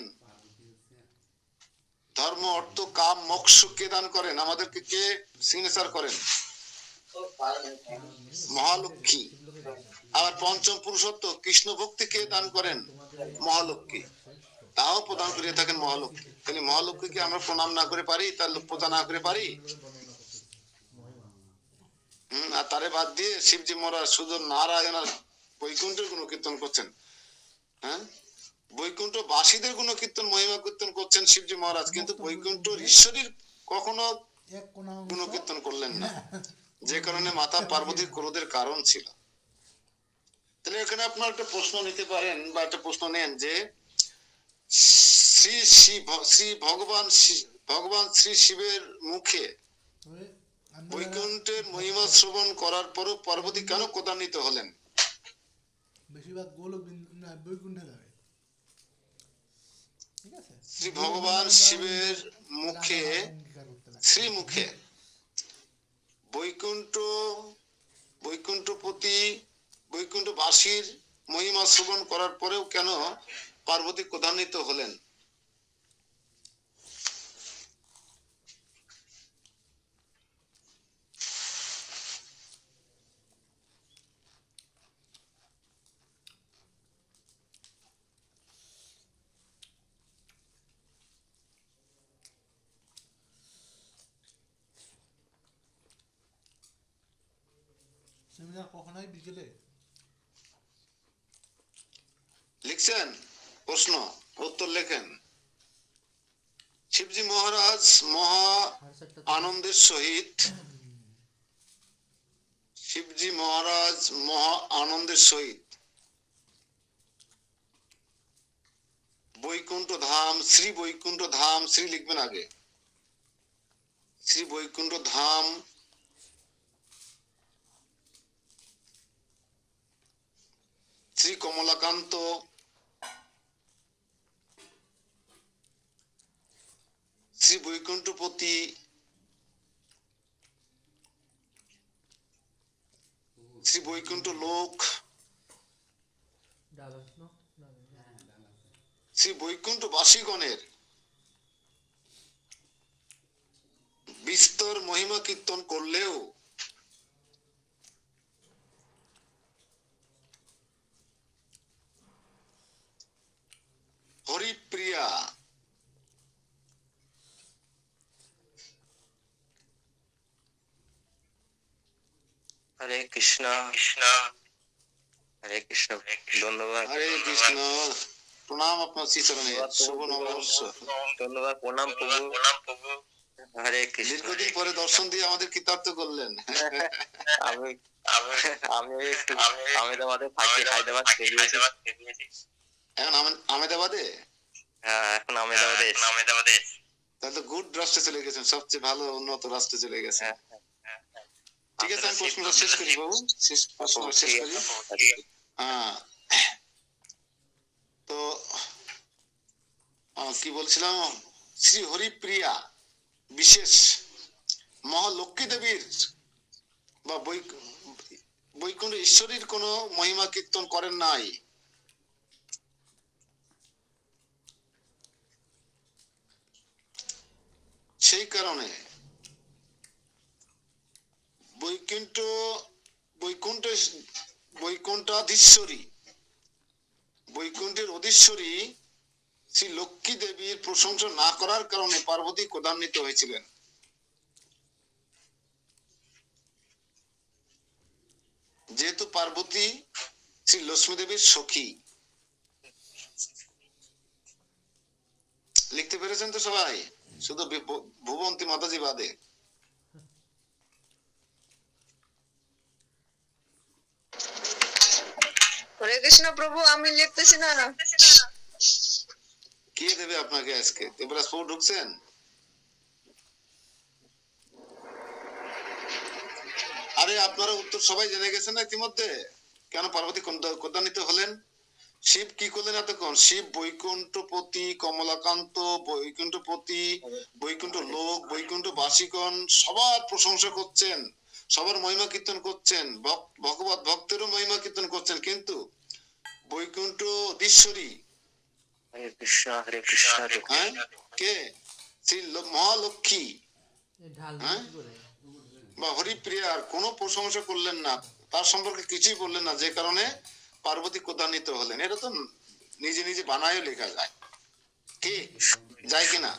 ধর্ম অর্থ কাম মোক্ষ কে দান করেন? আমাদেরকে কে সিগনেচার করেন? মহালক্ষ্মী। আবার পঞ্চম পুরুষত্ব কৃষ্ণ ভক্তি কে দান করেন? মহালক্ষ্মী। তাও প্রদান করিয়া থাকেন মহালক্ষ্মী। তাহলে মহালক্ষ্মীকে আমরা প্রণাম না করে পারি, তার প্রদান না করে পারি? আর তারে বাদ দিয়ে শিবজি মহারাজ শুধু নারায়ণ আর বৈকুণ্ঠের গুণ কীর্তন করছেন। হ্যাঁ, বৈকুণ্ঠ বাসীদের গুণ কীর্তন মহিমা কীর্তন করছেন শিবজি মহারাজ, কিন্তু বৈকুণ্ঠ ঈশ্বরীর কখনো গুণ কীর্তন করলেন না, যে কারণে মাতা পার্বতীর ক্রোধের কারণ ছিল। তাহলে এখানে আপনার একটা প্রশ্ন নিতে পারেন বা একটা প্রশ্ন নেন যে শ্রী শ্রী ভগবান শ্রী শিবের মুখে বৈকুণ্ঠের মহিমা শ্রবণ করার পরও পার্বতী কেন ক্রোধান্বিত হলেন? বেশিরভাগ গোলক বৈকুণ্ঠে যাবে। ঠিক আছে, শ্রী ভগবান শিবের মুখে, শ্রীমুখে বৈকুণ্ঠপতি বৈকুণ্ঠবাসীর মহিমা শ্রবণ করার পরেও কেন পার্বতী ক্রোধান্বিত হলেন? সেমিনার কখন হয়? বিকেলে। লিখছেন প্রশ্ন, উত্তর লেখেন। শিবজি মহারাজ মহা আনন্দের সহিত, শিবজি মহারাজ মহা আনন্দের সহিত বৈকুণ্ঠ ধাম, শ্রী লিখবেন আগে, শ্রী বৈকুণ্ঠ ধাম শ্রী কমলাকান্ত শ্রী বৈকুণ্ঠপতি শ্রী বৈকুণ্ঠ লোক শ্রী বৈকুণ্ঠবাসীগণের বিস্তর মহিমা কীর্তন করলেও হরিপ্রিয়া হরে কৃষ্ণ হরে কৃষ্ণ। ধন্যবাদ। হরে কৃষ্ণ। প্রণাম আপনার শ্রীচরণে, শুভ নববর্ষ। ধন্যবাদ, প্রণাম প্রভু। হরে কৃষ্ণ। দীর্ঘদিন পরে দর্শন দিয়ে আমাদের কৃতার্থ করলেন। আমি আমি একটু আমেদাবাদে থাকি, হায়দ্রাবাদ এখন আমেদাবাদে? হ্যাঁ, এখন আমেদাবাদে। তাহলে তো গুড রাষ্ট্রে চলে গেছেন, সবচেয়ে ভালো উন্নত রাষ্ট্রে চলে গেছেন। ঠিক আছে, আমি প্রশ্নটা শেষ করি বাবু, প্রশ্নটা শেষ করি। হ্যাঁ, তো কি বলছিলাম, শ্রী হরিপ্রিয়া বিশেষ মহালক্ষ্মী দেবীর বা বৈকুণ্ঠ ঈশ্বরীর কোন মহিমা কীর্তন করেন নাই। সেই কারণে বৈকুণ্ঠ বৈকুণ্ঠ বৈকুণ্ঠাধীশ্বরী বৈকুণ্ঠের অধীশ্বরী শ্রী লক্ষ্মী দেবীর প্রশংসা না করার কারণে পার্বতী ক্রোধান্বিত হয়েছিলেন। যেহেতু পার্বতী শ্রী লক্ষ্মী দেবীর সখী। লিখতে পেরেছেন তো সবাই, শুধু ভুবন্তী মাতাজি বাদে। হরে কৃষ্ণ প্রভু, আমি লিখতেছি না। কে দেবে আপনাকে আজকে? এবার স্পোর্ট ঢুকছেন? আরে আপনারা উত্তর সবাই জেনে গেছেন না ইতিমধ্যে, কেন পার্বতী ক্রোধান্বিত হলেন। শিব কি করলেন এতক্ষণ? শিব বৈকুণ্ঠপতি, কমলাকান্ত, বৈকুণ্ঠপতি, বৈকুণ্ঠ লোক, বৈকুণ্ঠ বাসিগণ সবার প্রশংসা করছেন, সবার মহিমা কীর্তন করছেন, ভগবত ভক্তেরও মহিমা কীর্তন করছেন, কিন্তু বৈকুণ্ঠ অধীশ্বরী হরে কৃষ্ণ হরে কৃষ্ণ হরে হ্যাঁ কে শ্রী মহালক্ষ্মী ঢাল হ্যাঁ কি করে? বা হরিপ্রিয়ার কোনো প্রশংসা করলেন না, তার সম্পর্কে কিছুই বললেন না, যে কারণে পার্বতী ক্রোধান্বিত হলেন। এটা তো নিজে নিজে বানায়ও লেখা যায়, কি যায় কিনা?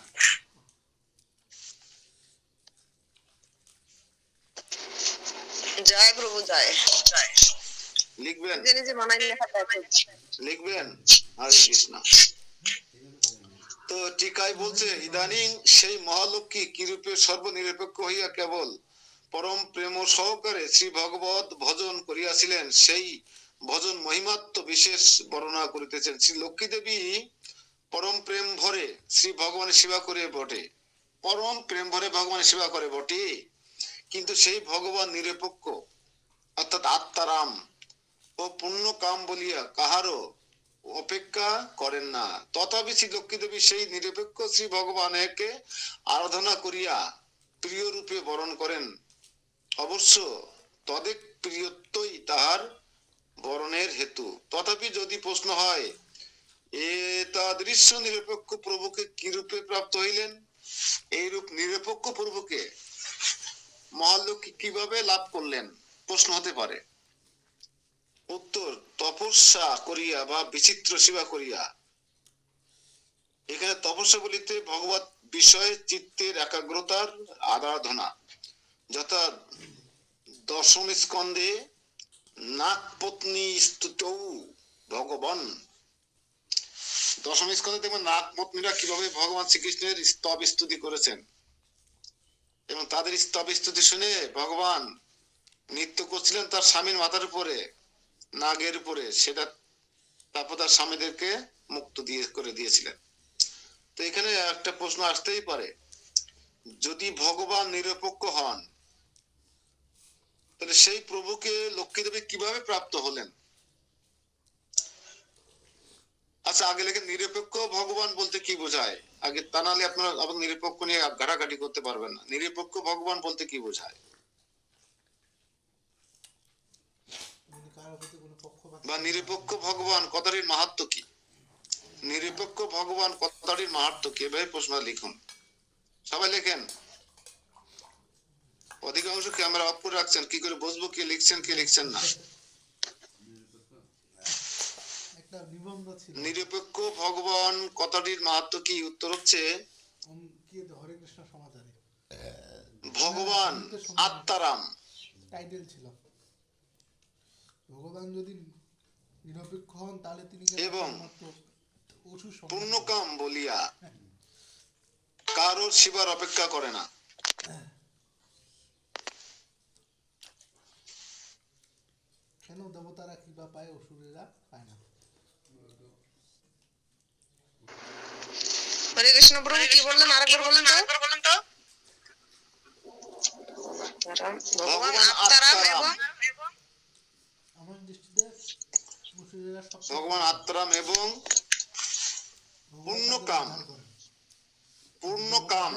জয় প্রভু জয়। লিখবেন, নিজে নিজে বানাই লেখা যায়। লিখবেন। হরে কৃষ্ণ। তো টিকাই বলছে, ইদানিং সেই মহালক্ষ্মী কিরূপে সর্বনিরপেক্ষ হইয়া কেবল পরম প্রেম সহকারে শ্রী ভগবত ভজন করিয়াছিলেন, সেই ভজন মহিমাত্ম বিশেষ বর্ণনা করিতেছেন। শ্রী লক্ষ্মী দেবী পরম প্রেম ভরে শ্রী ভগবানের সেবা করে বটে, পরম প্রেম ভরে ভগবানের সেবা করে বটে, কিন্তু সেই ভগবান নিরপেক্ষ অর্থাৎ আত্মারাম ও পুণ্য কাম বলিয়া কাহারও অপেক্ষা করেন না। তথাপি শ্রী লক্ষ্মী দেবী সেই নিরপেক্ষ শ্রী ভগবানকে আরাধনা করিয়া প্রিয় রূপে বরণ করেন। অবশ্য তদেক প্রিয়ত্বই তাহার বরণের হেতু। তথাপি যদি প্রশ্ন হয়, এতাদৃশ্য নিরপেক্ষ প্রভুকে কি রূপে প্রাপ্ত হইলেন, এই রূপ নিরপেক্ষ প্রভুকে মহালক্ষ্মী কিভাবে লাভ করলেন, প্রশ্ন হতে পারে। উত্তর, তপস্যা করিয়া বা বিচিত্র সেবা করিয়া। এখানে তপস্যা বলিতে ভগবত বিষয়ে চিত্তের একাগ্রতার আরাধনা, যথা দশম স্কন্ধে নাগপত্নী স্তুতৌ ভগবান। দশম স্কন্ধে দেখবেন নাগপত্নীরা কিভাবে ভগবান শ্রীকৃষ্ণের স্তব স্তুতি করেছেন, এবং তাদের স্তব স্তুতি শুনে ভগবান নৃত্য করছিলেন তার স্বামীর মাথার উপরে, নাগের উপরে, সেটা তারপর তার স্বামীদেরকে মুক্ত করে দিয়েছিলেন। তো এখানে একটা প্রশ্ন আসতেই পারে, যদি ভগবান নিরপেক্ষ হন, তাহলে সেই প্রভুকে লক্ষ্মী দেবী কিভাবে প্রাপ্ত হলেন? আচ্ছা, আগে লেখে নিরপেক্ষ ভগবান বলতে কি বোঝায় আগে, তা নাহলে আপনারা আবার নিরপেক্ষ নিয়ে ঘাটাঘাটি করতে পারবেন না। নিরপেক্ষ ভগবান বলতে কি বোঝায়, কারোর প্রতি কোনো পক্ষপাত বা নিরপেক্ষ ভগবান কথাটির মাহাত্ম্য কি? নিরপেক্ষ ভগবান কথাটির মাহাত্ম্য কি, এভাবে প্রশ্ন লিখুন, সবাই লেখেন। অধিকাংশ ক্যামেরা অফ করে রাখছেন, কি করে বুঝবো কে লিখছেন কে লিখছেন না? একটা নিবন্ধ ছিল, নিরপেক্ষ ভগবান কথাটির মাহাত্ম্য কি? উত্তর হচ্ছে, কি হরে কৃষ্ণ সমাচারে ভগবান আত্মারাম। টাইটেল ছিল, ভগবান যদি নিরপেক্ষ হন তাহলে তিনি এবং অসুর সমাজ পুণ্যকাম বলিয়া কারোর সেবার অপেক্ষা করে না। কেন দেবতারা কৃপা পায়, অসুরেরা পায় না? হরে কৃষ্ণ। কৃষ্ণ প্রভু কি বললেন আরেকবার বলেন তো ভগবান আত্মারাম এবং আমার দৃষ্টিতে মুসলিমরা সব ভগবান আত্মারাম এবং পূর্ণকাম। পূর্ণকাম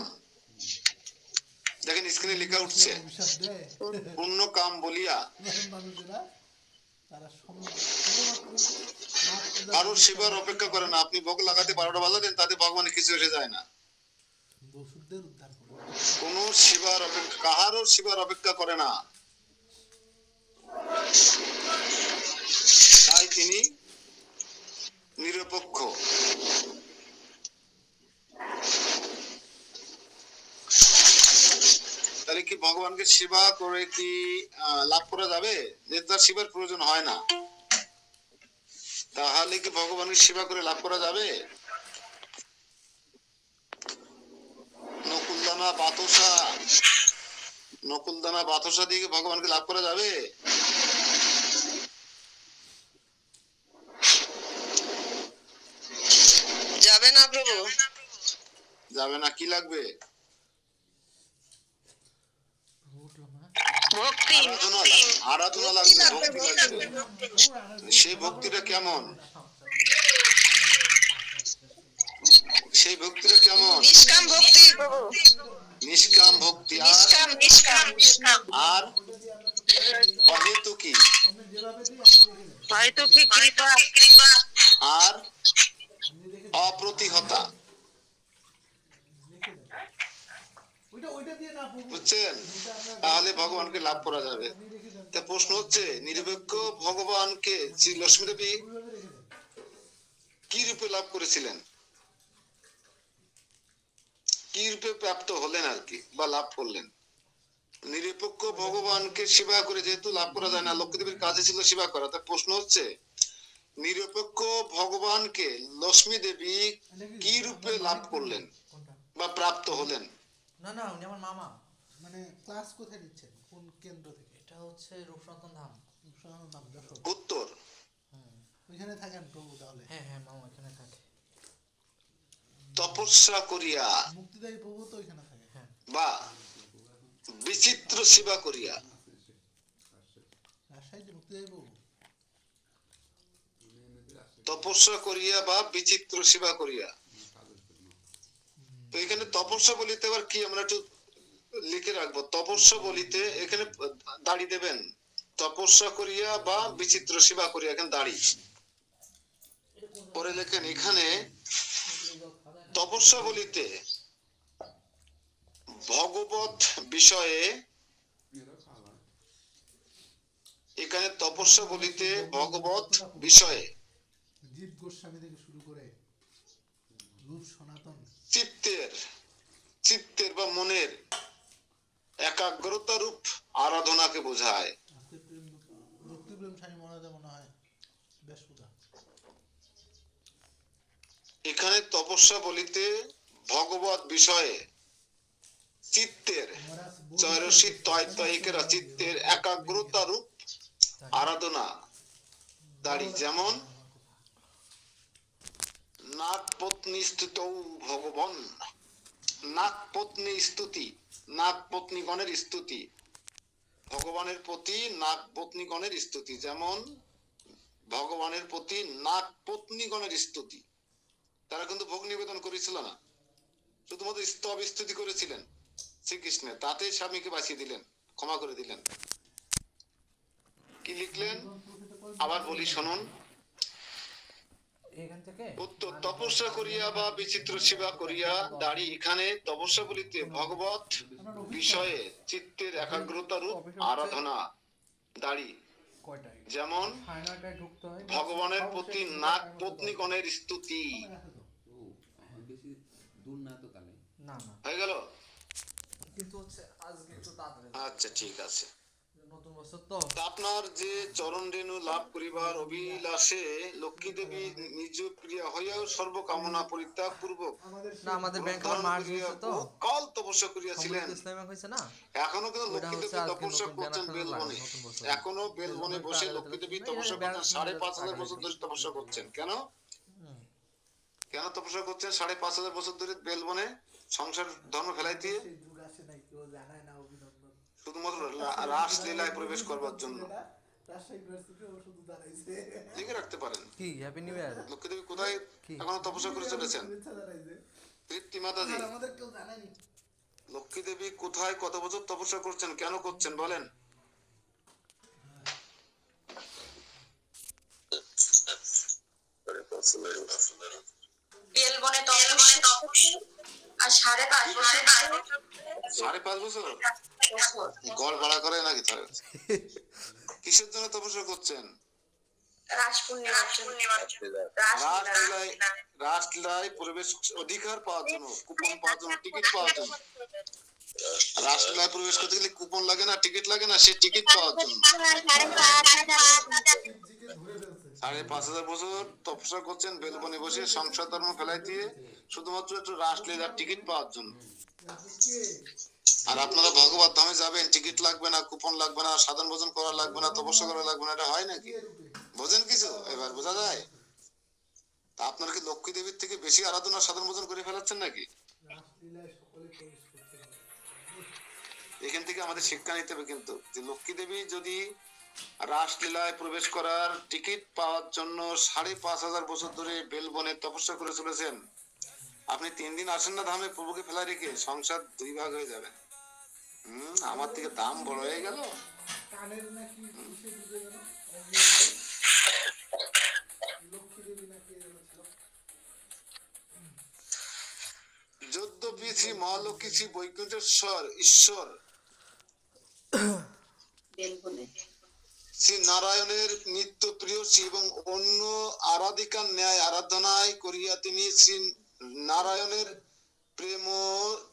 দেখেন স্ক্রিনে লেখা উঠছে, অভিশাপ দেয় পূর্ণকাম বলিয়া মানুষেরা, তারা শুধুমাত্র নাক পূজা কারো সেবার অপেক্ষা করে না। আপনি ভোগ লাগাতে 12টা বাজাতেন, তাতে ভগবানের কিছু এসে যায় না। দস্যুদের উদ্ধার করে। কোন সেবার অপেক্ষা, কাহারও সেবার অপেক্ষা করে না। তাই তিনি নিরপেক্ষ। তাহলে কি ভগবানকে সেবা করে কি লাভ করা যাবে? যে তার সেবার প্রয়োজন হয় না, তাহলে কি ভগবানকে সেবা করে লাভ করা যাবে? নকুলদানা বাতাসা দিয়ে কি ভগবানকে লাভ করা যাবে? যাবে না প্রভু, যাবে না। কি লাগবে? ভক্তি আরাধনা লাগবে, ভক্তি লাগবে। সেই ভক্তিটা কেমন? সেই ভক্তিটা কেমন? নিষ্কাম ভক্তি প্রভু, নিষ্কাম ভক্তি। আর অহেতু কি? হয়তো কি কৃপা আর অপ্রতিহতা। ওইটা দিয়ে না প্রভু, বুঝছেন? তাহলে ভগবানকে লাভ করা যাবে। তা প্রশ্ন হচ্ছে, নিরপেক্ষ ভগবানকে শ্রী লক্ষ্মী দেবী ওইভাবে রেখে দেন। কি রূপে লাভ করেছিলেন? কি রূপে প্রাপ্ত হলেন আর কি, বা লাভ করলেন? নিরপেক্ষ ভগবানকে সেবা করে যেহেতু লাভ করা যায় না, লক্ষ্মী দেবীর কাজে ছিল সেবা করা। তার প্রশ্ন হচ্ছে, নিরপেক্ষ ভগবানকে লক্ষ্মী দেবী কি রূপে লাভ করলেন কোনটা? বা প্রাপ্ত হলেন? না না, উনি আমার মামা। মানে ক্লাস কোথায় নিচ্ছেন, কোন কেন্দ্র থেকে? এটা হচ্ছে রূপসনাতন ধাম। রূপসার নাম যশোর। উত্তর, ওইখানে থাকেন প্রভু তাহলে? হ্যাঁ হ্যাঁ, মামা এখানে থাকে। তপস্যা করিয়া মুক্তিদায়ী প্রভু তো ওইখানে থাকে। হ্যাঁ। বা বিচিত্র সেবা করিয়া। রাজশাহীতে মুক্তিদায়ী প্রভু। তপস্যা করিয়া বা বিচিত্র সেবা করিয়া। তো এখানে তপস্যা বলিতে আবার কি, আমরা একটু লিখে রাখবো। তপস্যা বলিতে এখানে দাড়ি দেবেন, তপস্যা করিয়া বা বিচিত্র সেবা করিয়া, এখানে দাড়ি পরে লেখেন। এখানে তপস্যা বলিতে ভগবত বিষয়ে, এখানে তপস্যা বলিতে ভগবত বিষয়ে জীব গোস্বামী থেকে শুরু করে রূপ সনাতন চিত্তের বা মনের একাগ্রতা রূপ আরাধনাকে বোঝায়। ভক্তিপ্রেম স্বামী মহারাজা মনে হয় বেশ পূজা। এখানে তপস্যা বলিতে ভগবত বিষয়ে চিত্তের চিত্তের একাগ্রতা রূপ আরাধনা দাঁড়ি। যেমন নাগ পত্নী স্তুত ভগবান, নাগ পত্নী স্তুতি, নাগ পত্নীগণের স্তুতি, ভগবানের প্রতি নাগ পত্নীগণের স্তুতি। যেমন ভগবানের প্রতি নাগ পত্নীগণের স্তুতি। তারা কিন্তু ভোগ নিবেদন করেছিল না, শুধুমাত্র স্তব স্তুতি করেছিলেন শ্রীকৃষ্ণের। তাতে স্বামীকে বাঁচিয়ে দিলেন, ক্ষমা করে দিলেন। কি লিখলেন আবার বলি, শুনুন। এখান থেকে উত্তর, তপস্যা করিয়া বা বিচিত্র সেবা করিয়া দাঁড়ি। এখানে তপস্যা বলিতে ভগবত বিষয়ে চিত্তের একাগ্রতা রূপ আরাধনা দাঁড়ি। কয়টায়? যেমন ফাইনালটায় ঢুকতে হয়। ভগবানের প্রতি নাগ পত্নীগণের স্তুতি। বেশি দূর না তো তাহলে না না, হয়ে গেল? কিন্তু হচ্ছে আজকে একটু তাড়াতাড়ি, আচ্ছা ঠিক আছে। নতুন বছর তো। তা আপনার যে চরণ রেণু লাভ করিবার অভিলাষে লক্ষ্মী দেবী নিজ প্রিয়া হইয়াও সর্বকামনা পরিত্যাগ পূর্বক না, আমাদের ব্যাংক আমার মার্চ হচ্ছে তো, কাল তপস্যা করিয়াছিলেন। সম্মিলিত ইসলামিক হয়েছে না, এখনো কিন্তু ওটা লক্ষ্মী হচ্ছে দেবী আজকে তপস্যা নতুন করছেন ব্যানার বেলবনে। নতুন বছর। এখনো বেলবনে বসে লক্ষ্মী দেবী তপস্যা করছেন। 5,500 বছর ধরে তপস্যা করছেন। কেন? কেন তপস্যা করছেন 5,500 বছর ধরে বেলবনে সংসার ধর্ম ফেলাই দিয়ে? সেই যুগ আসে নাই, কেউ জানায় না অভিনন্দন। শুধুমাত্র রাসলীলায় প্রবেশ করবার জন্য। রাজশাহী ইউনিভার্সিটি ও শুধু দাঁড়াইছে। লিখে রাখতে পারেন। কি হ্যাপি নিউ ইয়ার? লক্ষ্মী দেবী কোথায় এখনো তপস্যা করে চলেছেন? শুভেচ্ছা জানাইছে। তৃপ্তি মাতাজি, আর আমাদের কেউ জানায়নি। লক্ষ্মী দেবী কোথায় কত বছর তপস্যা করছেন, কেন করছেন বলেন? বেলবনে তপস্যা আর 5.5 বছর 5.5 বছর বছর গড় ভাড়া করে নাকি তাহলে? কিসের জন্য তপস্যা করছেন? রাস পূর্ণিমার জন্য। রাসলীলায় রাসলীলায় প্রবেশ অধিকার পাওয়ার জন্য, কুপন পাওয়ার জন্য, টিকিট পাওয়ার জন্য। রাসলীলায় প্রবেশ করতে গেলে কুপন লাগে না, টিকিট লাগে না, সে টিকিট পাওয়ার জন্য। শিবজিকে ধরে ফেলছে। 5,500 বছর তপস্যা করছেন বেলবনে বসে সংসার ধর্ম ফেলাই দিয়ে, শুধুমাত্র একটু রাসলীলার টিকিট পাওয়ার জন্য। আপনি কে? আর আপনারা ভগবত ধামে যাবেন, টিকিট লাগবে না, কুপন লাগবে না, সাধন ভোজন করা লাগবে না, তপস্যা করা লাগবে না, এটা হয় নাকি? কে রূপে? বোঝেন কিছু? এবার বোঝা যায়? তা আপনারা কি লক্ষ্মী দেবীর থেকে বেশি আরাধনা সাধন ভোজন করে ফেলাচ্ছেন নাকি? রাসলীলায় সকলে প্রবেশ করতে পারে। এখান থেকে আমাদের শিক্ষা নিতে হবে কিন্তু, যে লক্ষ্মী দেবী যদি রাসলীলায় প্রবেশ করার টিকিট পাওয়ার জন্য 5,500 বছর ধরে বেলবনে তপস্যা করে চলেছেন, আপনি 3 দিন আসেন না ধামে প্রভুকে ফেলা রেখে, সংসার 2 ভাগ হয়ে যাবে। আমার থেকে দাম বড় হয়ে গেল। কানের নাকি কিসে দিবে যেন? লক্ষ্মী দেবী নাকি এ যেন ছিল। যদ্যপি শ্রী মহালক্ষ্মী শ্রী বৈকুণ্ঠেশ্বর ঈশ্বর বেলবনে শ্রী নারায়ণের নিত্য প্রিয়সী এবং অন্য আরাধিকার ন্যায় আরাধনায় করিয়া তিনি শ্রী নারায়ণের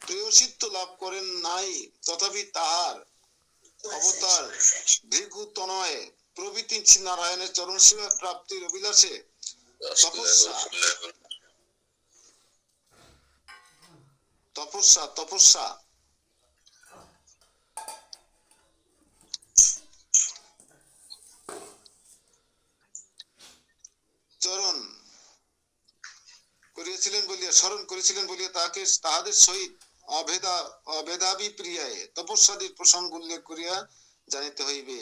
প্রেয়সিত্ব লাভ করেন নাই, তথাপি তাহার অবতার ভৃগু তনয় প্রভৃতি শ্রী নারায়ণের চরণ সেবা প্রাপ্তির অভিলাষে তপস্যা তপস্যা তপস্যা চরণ করিয়াছিলেন বলিয়া, স্মরণ করেছিলেন বলিয়া তাহাকে তাহাদের সহিত অভেদাবি প্রিয়ায় তপস্যাদির প্রসঙ্গ উল্লেখ করিয়া জানিতে হইবে।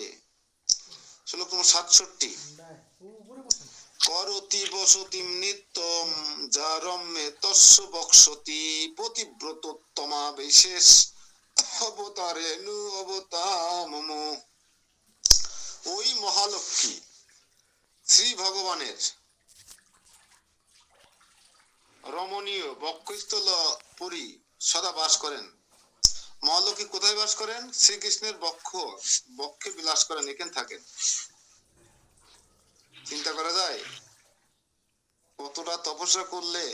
শ্লোক নম্বর 67। নাই, ও উপরে বসেন। করতি বসতিম নিত্যম যারম্যে তস্য বক্সতি পতিব্রতোত্তমা বিশেষ অবতারেণু অবতামম। ওই মহালক্ষ্মী শ্রী ভগবানের রমণীয় বক্ষস্থল পরি সদা বাস করেন। মহালক্ষ্মী কোথায় বাস করেন? শ্রীকৃষ্ণের বক্ষে বিলাস করেন, এখানে থাকেন। চিন্তা করা যায় কতটা তপস্যা করলে,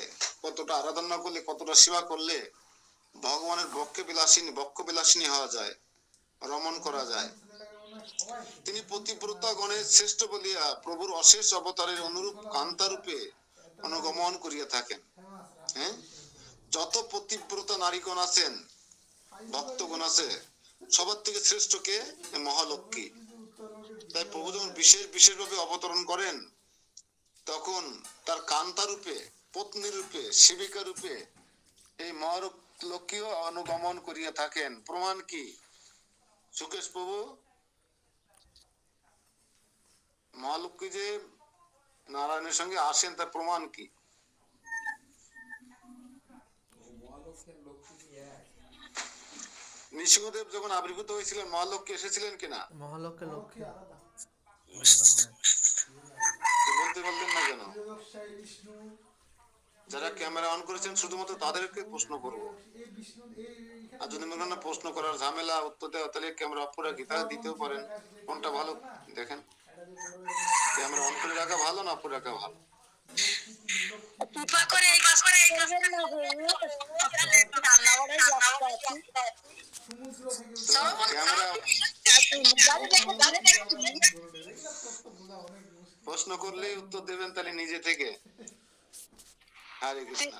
কতটা আরাধনা করলে, কতটা সেবা করলে ভগবানের বক্ষ বিলাসিনী হওয়া যায়, রমণ করা যায়। তিনি পতিব্রতা গণের শ্রেষ্ঠ বলিয়া প্রভুর অশেষ অবতারের অনুরূপ কান্তারূপে অনুগমন করিয়া থাকেন। হ্যাঁ, যত পতিব্রতা নারীগণ আছেন, ভক্তগণ আছে, সবার থেকে শ্রেষ্ঠ কে? মহালক্ষ্মী। তাই প্রভু যখন বিশেষভাবে অবতরণ করেন, তখন তার কান্তা রূপে, পত্নী রূপে, সেবিকা রূপে এই মহালক্ষ্মীও অনুগমন করিয়া থাকেন। প্রমাণ কি? সুকেশ প্রভু, মহালক্ষ্মী যে নারায়ণের সঙ্গে আসেন তার প্রমাণ কি? মহালক্ষ্মীর লক্ষ্মী এক। নৃসিংহদেব যখন আবির্ভূত হয়েছিলেন, মহালক্ষ্মী এসেছিলেন কিনা? মহালক্ষ্মী লক্ষ্মী আলাদা। বলতে বলতেন না কেন? প্রিয়দর্শায় বিষ্ণু, যারা ক্যামেরা অন করেছেন শুধুমাত্র তাদেরকে প্রশ্ন করব। এই বিষ্ণু এই আর যদি মনে করেন না প্রশ্ন করার ঝামেলা, উত্তর দেওয়া, তাহলে ক্যামেরা অফ করে রাখি, তাহলে দিতেও পারেন। কোনটা ভালো দেখেন, ক্যামেরা অন করে রাখা ভালো না অফ করে রাখা ভালো? কৃপা করে এই কাজ করে এই কাজ সমুদ্র থেকে ক্যামেরা বোঝা অনেক মুশকিল। প্রশ্ন করলেই উত্তর দেবেন তাহলে নিজে থেকে। হরে কৃষ্ণ।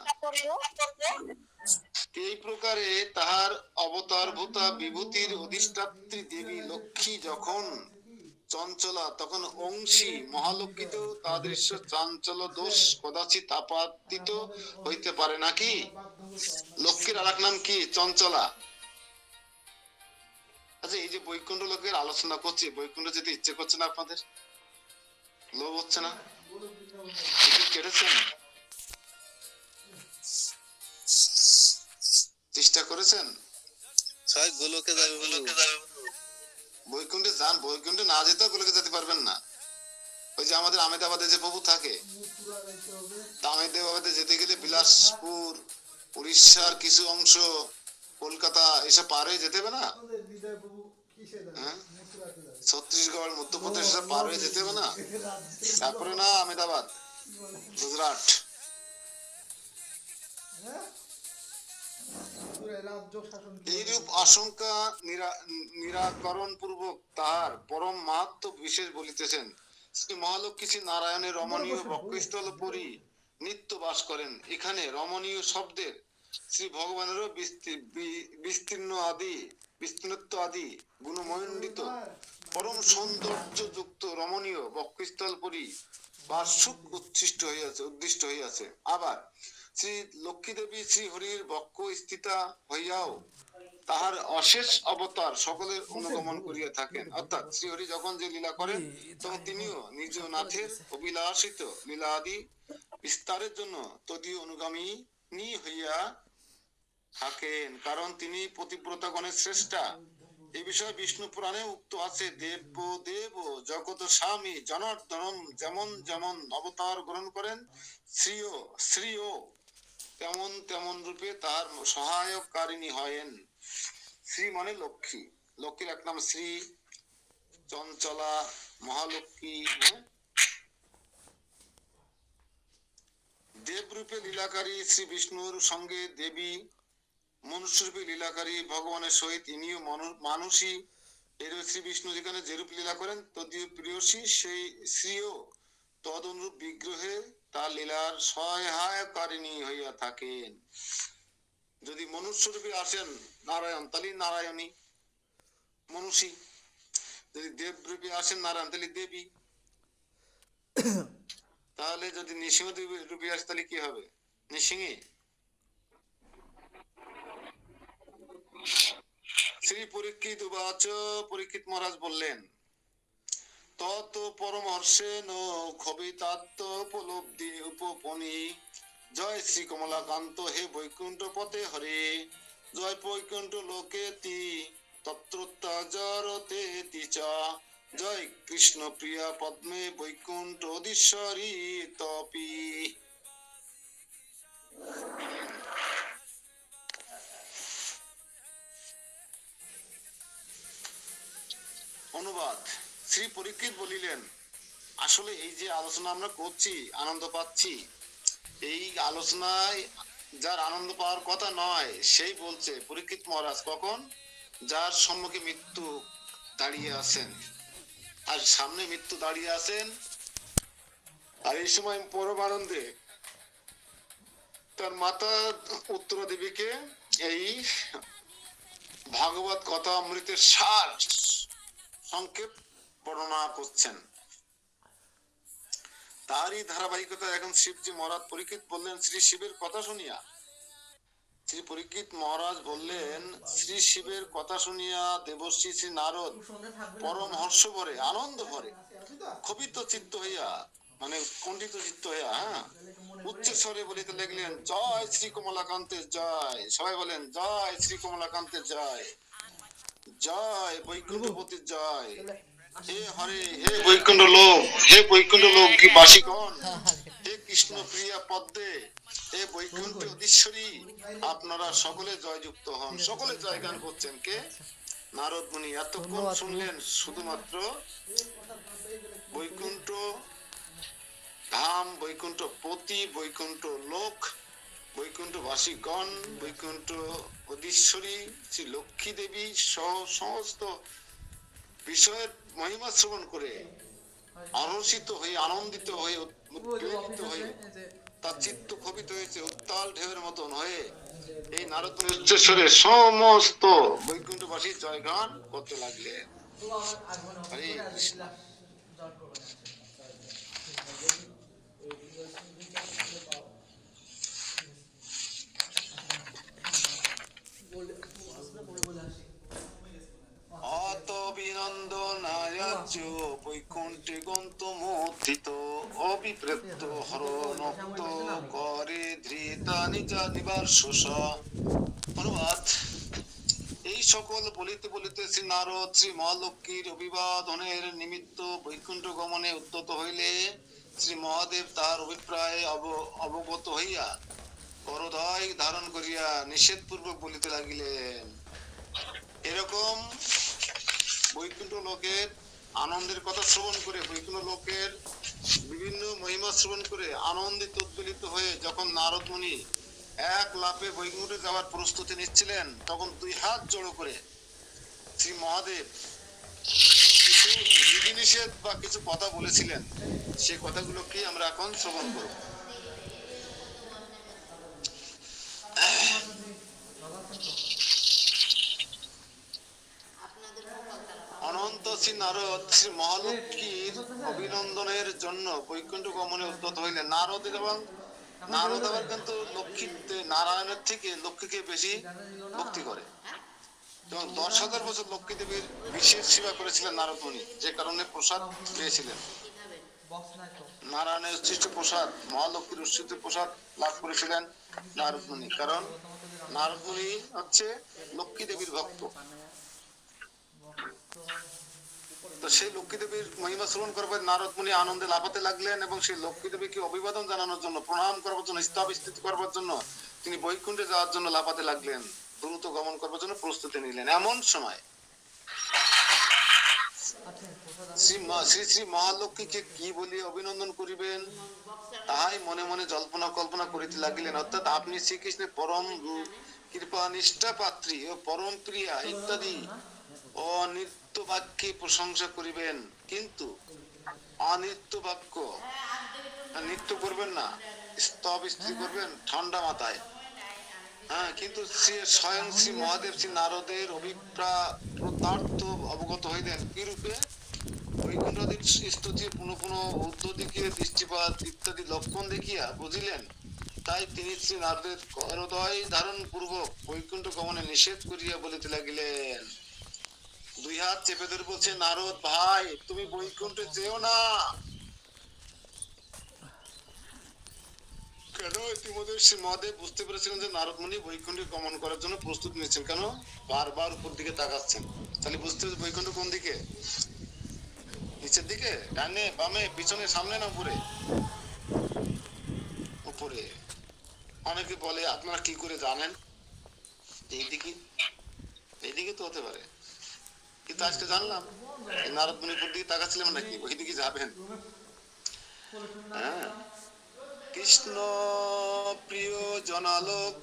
এই প্রকারে তাহার অবতার ভূতা বিভূতির অধিষ্ঠাত্রী দেবী লক্ষ্মী যখন চঞ্চলা তখন অংশী মহালক্ষিত তাদৃশ্য চাঞ্চল্য দোষ কদাচিৎ আপাতিত হইতে পারে নাকি। লক্ষ্মীর আর এক নাম কি? চঞ্চলা। আচ্ছা, এই যে বৈকুণ্ঠ লোকের আলোচনা করছি, বৈকুণ্ঠ যেতে ইচ্ছে করছে না আপনাদের? লোভ হচ্ছে না? টিকিট কেটেছেন? চেষ্টা করেছেন? সবাই গোলকে যাবে বলে বৈকুণ্ঠে যান, বৈকুণ্ঠে না যেতেও গোলকে যেতে পারবেন না। ওই যে আমাদের আমেদাবাদে যে প্রভু থাকে, তা আমেদাবাদে যেতে গেলে বিলাসপুর, উড়িষ্যার কিছু অংশ, কলকাতা এসব পার হয়ে যেতে হবে না? হ্যাঁ, ছত্তিশগড়, মধ্যপ্রদেশ এসব পার হয়ে যেতে হবে না? তারপরে না আমেদাবাদ, গুজরাট। এইরূপ আশঙ্কা নিরাকরণ পূর্বক তাহার পরম মাহাত্ম বিশেষ বলিতেছেন। শ্রী মহালক্ষ্মী শ্রী নারায়ণের রমণীয় বক্ষস্থল পরি নিত্য বাস করেন। এখানে রমণীয় শব্দের শ্রী ভগবানেরও বিস্তীর্ণত্ব আদি গুণমণ্ডিত পরম সৌন্দর্য যুক্ত রমণীয় বক্ষস্থল পরি বার্ষুক উদ্দিষ্ট হইয়াছে। আবার শ্রী লক্ষ্মী দেবী শ্রী হরির বক্ষ স্থিতা হইয়াও তাহার অশেষ অবতার সকলের অনুগমন করিয়া থাকেন। অর্থাৎ শ্রীহরি যখন যে লীলা করেন, তখন তিনিও নিজ নাথের অভিলাষিত লীলা আদি বিস্তারের জন্য তদীয় অনুগামী হইয়া থাকেন, কারণ তিনি পতিব্রতাগণের শ্রেষ্ঠা। এই বিষয়ে বিষ্ণু পুরাণে উক্ত আছে, দেব জগত স্বামী জনার্দনম যেমন যেমন অবতার গ্রহণ করেন, শ্রীও তেমন তেমন রূপে তার সহায়কারিণী হয়েন। শ্রী মানে লক্ষ্মী, লক্ষ্মীর এক নাম শ্রী, চঞ্চলা, মহালক্ষ্মী। দেবরূপে লীলাকারী শ্রী বিষ্ণুর সঙ্গে দেবী মনুষ্যরূপে লীলাকারী ভগবানের সহিত ইনিও মানুষী। এর শ্রী বিষ্ণু যেখানে যেরূপ লীলা করেন, তদীয় প্রিয়সী সেই শ্রীও তদ অনুরূপ বিগ্রহে তার লীলার সহায়কারিণী হইয়া থাকেন। যদি মনুষ্যরূপে আসেন নারায়ণ, তাহলে নারায়ণী মনুষী। যদি দেবরূপে আসেন নারায়ণ, তাহলে দেবী। তাহলে যদি নৃসিংহ রূপে আসে, তাহলে কি হবে? নৃসিংহী। শ্রী পরীক্ষিত উবাচ, পরীক্ষিত মহারাজ বললেন, তত পরমহর্ষেন ক্ষবিতাত্মোপলব্ধি উপপনি। জয় শ্রী কমলাকান্ত হে বৈকুণ্ঠ পথে হরে, জয় বৈকুণ্ঠ লোকেতি তত্রত্যাজরতেতি চ, জয় কৃষ্ণ প্রিয়া পদ্মে বৈকুণ্ঠ অধীশ্বরী তপি। অনুবাদ। শ্রী পরীক্ষিত বলিলেন, আসলে এই যে আলোচনা আমরা করছি, আনন্দ পাচ্ছি, এই আলোচনায় যার আনন্দ পাওয়ার কথা নয় সেই বলছে পরীক্ষিত মহারাজ, কখন? যার সম্মুখে মৃত্যু দাঁড়িয়ে আছেন, আর সামনে মৃত্যু দাঁড়িয়ে আছেন, আর এই সময় পরমানন্দে তার মাতা উত্তরা দেবীকে এই ভাগবত কথা অমৃতের সার সংক্ষেপ বর্ণনা করছেন। তারই ধারাবাহিকতা এখন শিবজি মহারাজ পরীক্ষিত বললেন শ্রী শিবের কথা শুনিয়া। শ্রী পরীক্ষিত মহারাজ বললেন, শ্রী শিবের কথা শুনিয়া দেবর্ষি শ্রী নারদ পরম হর্ষ ভরে, আনন্দ ভরে, ক্ষোভিত চিত্ত হইয়া, মানে কুণ্ঠিত চিত্ত হইয়া উচ্চস্বরে বলিতে লাগলেন, জয় শ্রী কমলাকান্তের জয়। সবাই বলেন, জয় শ্রী কমলাকান্তের জয়, জয় বৈকুণ্ঠপতির জয়। হে হরে, হে বৈকুণ্ঠ লোক, হে বৈকুণ্ঠ লোক কি বাসিগণ, হে কৃষ্ণ প্রিয়া পদ্মে, হে বৈকুণ্ঠ অধীশ্বরী, আপনারা সকলে জয়যুক্ত হন। সকলে জয়গান করছেন। কে? নারদ মুনি। এতক্ষণ শুনলেন শুধুমাত্র বৈকুণ্ঠ ধাম, বৈকুণ্ঠ পতি, বৈকুণ্ঠ লোক, বৈকুণ্ঠ বাসীগণ, বৈকুণ্ঠ অধীশ্বরী শ্রী লক্ষ্মী দেবী সহ সমস্ত বিষয়ের মহিমা শ্রবণ করে আনন্দিত হয়ে, আনন্দিত হয়ে, উদ্বেলিত হয়ে, তার চিত্ত ক্ষোভিত হয়েছে উত্তাল ঢেউয়ের মতন হয়ে এই নারদ উচ্চস্বরে সমস্ত বৈকুণ্ঠবাসী জয়গান করতে লাগলেন। হরে কৃষ্ণ। অতবিনন্দনায়াচ বৈকুণ্ঠে গন্তমুত্থিত অবিপ্রেত্য হরণক্ত করে ধৃতা নিজা নিবার্ষস। অনুবাদ: এই সকল বলিতে বলিতে শ্রী নারদ শ্রী মহালক্ষ্মীর অভিবাদনের নিমিত্ত বৈকুণ্ঠ গমনে উদ্যত হইলে শ্রী মহাদেব তাহার অভিপ্রায়ে অবগত হইয়া করদয় ধারণ করিয়া নিষেধপূর্বক বলিতে লাগিলেন। এরকম বৈকুণ্ঠ লোকের আনন্দের কথা শ্রবণ করে, বৈকুণ্ঠ লোকের বিভিন্ন মহিমা শ্রবণ করে আনন্দিত উদ্বেলিত হয়ে যখন নারদ মুনি এক লাফে বৈকুণ্ঠে যাওয়ার প্রস্তুতি নিচ্ছিলেন, তখন দুই হাত জড়ো করে শ্রী মহাদেব কিছু বিধিনিষেধ বা কিছু কথা বলেছিলেন। সেই কথাগুলো কি আমরা এখন শ্রবণ করব। অনন্ত শ্রী নারদ শ্রী মহালক্ষ্মীর অভিনন্দনের জন্য বৈকুণ্ঠ গমনে উদ্যত হইলেন। নারদ আবার কিন্তু নারায়ণের থেকে লক্ষ্মীকে বেশি ভক্তি করে এবং 10,000 বছর লক্ষ্মী দেবীর বিশেষ সেবা করেছিলেন নারদ মুনি, যে কারণে প্রসাদ পেয়েছিলেন। নারায়ণের উচ্ছিষ্ট প্রসাদ, মহালক্ষ্মীর উচ্ছিষ্ট প্রসাদ লাভ করেছিলেন নারদ মুনি, কারণ নারদ মুনি হচ্ছে লক্ষ্মী দেবীর ভক্ত। তো সেই লক্ষ্মী দেবীর মহিমা শ্রবণ করবার নারদ মুনি আনন্দে লাফাতে লাগলেন এবং সেই লক্ষ্মী দেবীকে অভিবাদন জানানোর জন্য, প্রণাম করবার জন্য, স্তব করবার জন্য তিনি বৈকুণ্ঠে যাওয়ার জন্য লাফাতে লাগলেন, দ্রুত গমন করবার জন্য প্রস্তুতি নিলেন। এমন সময় শ্রী শ্রী মহালক্ষ্মীকে কি বলিয়া অভিনন্দন করিবেন তাহাই মনে মনে কল্পনা করিতে লাগিলেন। অর্থাৎ আপনি শ্রীকৃষ্ণের পরম কৃপা নিষ্ঠা পাত্রী ও পরম প্রিয়া ইত্যাদি অনিত্য বাক্যে প্রশংসা করিবেন, কিন্তু অনিত্য বাক্য নৃত্য করবেন না, স্তব স্ত্রী করবেন ঠান্ডা মাথায়। হ্যাঁ, কিন্তু স্বয়ং শ্রী মহাদেব শ্রী নারদের অভিপ্রায় অবগত হইলেন কি রূপে? বৈকুণ্ঠের স্তুতি পুনঃ পুনঃ ঊর্ধ্বদিকে দৃষ্টিপাত ইত্যাদি লক্ষণ দেখিয়া বুঝিলেন। তাই তিনি শ্রী নারদের করদয় ধারণ পূর্বক বৈকুণ্ঠ গমনে নিষেধ করিয়া বলিতে লাগিলেন। দুই হাত চেপে ধরে বলছে, নারদ ভাই, তুমি বৈকুণ্ঠে যেও না। কেন? ইতিমধ্যে শ্রী মহাদেব বুঝতে পেরেছিলেন যে নারদ মুনি বৈকুণ্ঠে গমন করার জন্য প্রস্তুত নিচ্ছেন। কেন? বারবার উপর দিকে তাকাচ্ছেন। তাহলে বুঝতে হবে বৈকুণ্ঠ কোন দিকে? নিচের দিকে, ডানে বামে, পিছনে, সামনে না উপরে? উপরে। অনেকে বলে, আপনারা কি করে জানেন? এইদিকে তো হতে পারে, কিন্তু আজকে জানলাম নারদ মুনি উপর দিকে তাকাচ্ছিলেন নাকি ওই দিকে যাবেন। হ্যাঁ, কৃষ্ণ প্রিয় জনালোক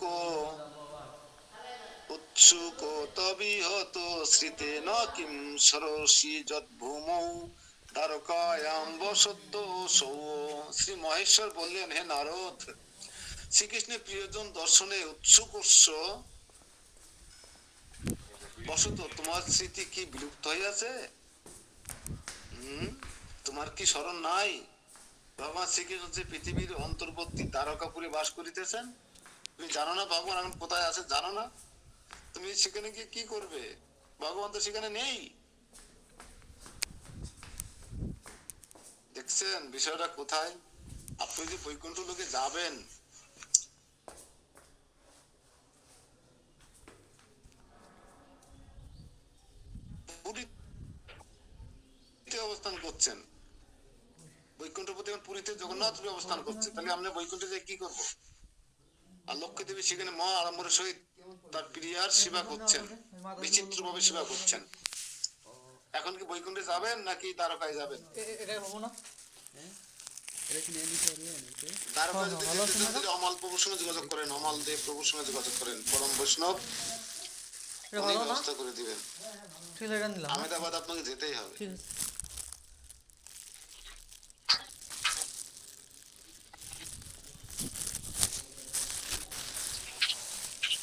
উৎসুক তবিহত স্মৃতে ন কিম সরসি যদ্ভূমৌ দ্বারকায়াম বসত্য সৌ। শ্রী মহেশ্বর বললেন, হে নারদ, শ্রীকৃষ্ণের প্রিয়জন দর্শনে উৎসুক বসত তোমার স্মৃতি কি বিলুপ্ত হইয়াছে? তোমার কি স্মরণ নাই ভগবান শ্রীকৃষ্ণ যে পৃথিবীর অন্তর্বর্তী দ্বারকাপুরে বাস করিতেছেন? তুমি জানো না ভগবান এখন কোথায় আছে? জানো না? তুমি সেখানে গিয়ে কি করবে? ভগবান তো সেখানে নেই। দেখছেন বিষয়টা কোথায়? আপনি যে বৈকুণ্ঠ লোকে যাবেন, পুরীতে অবস্থান করছেন, বৈকুণ্ঠপতি পুরীতে জগন্নাথ অবস্থান করছে, তাহলে আমরা বৈকুণ্ঠে যে কি করবো? আর লক্ষ্মী দেবী সেখানে মহা আড়ম্বরের সহিত তার প্রিয়ার সেবা করছেন, বিচিত্র ভাবে সেবা করছেন। এখন কি বৈকুণ্ঠে যাবেন নাকি দ্বারকায় যাবেন? দ্বারকায় যদি যেতে চান তাহলে অমাল প্রভুর সঙ্গে যোগাযোগ করেন, অমাল দেব প্রভুর সঙ্গে যোগাযোগ করেন, পরম বৈষ্ণব উনি ব্যবস্থা করে দিবেন। আহমেদাবাদ আপনাকে যেতেই হবে।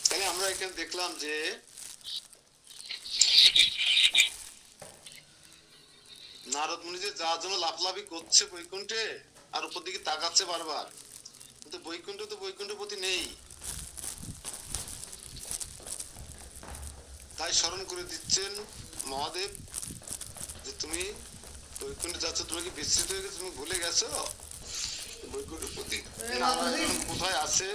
তাহলে আমরা এখানে দেখলাম যে নারদ মুনি যে যার জন্য লাফলাফি করছে বৈকুণ্ঠে আর উপর দিকে তাকাচ্ছে বারবার, কিন্তু বৈকুণ্ঠ তো বৈকুণ্ঠপতি নেই। তাই স্মরণ করে দিচ্ছেন মহাদেব যে তুমি বৈকুণ্ঠে যাচ্ছ, তুমি কি বিস্মৃত হয়ে গেছো, তুমি ভুলে গেছো বৈকুণ্ঠপতি নারায়ণ কোথায় আছে।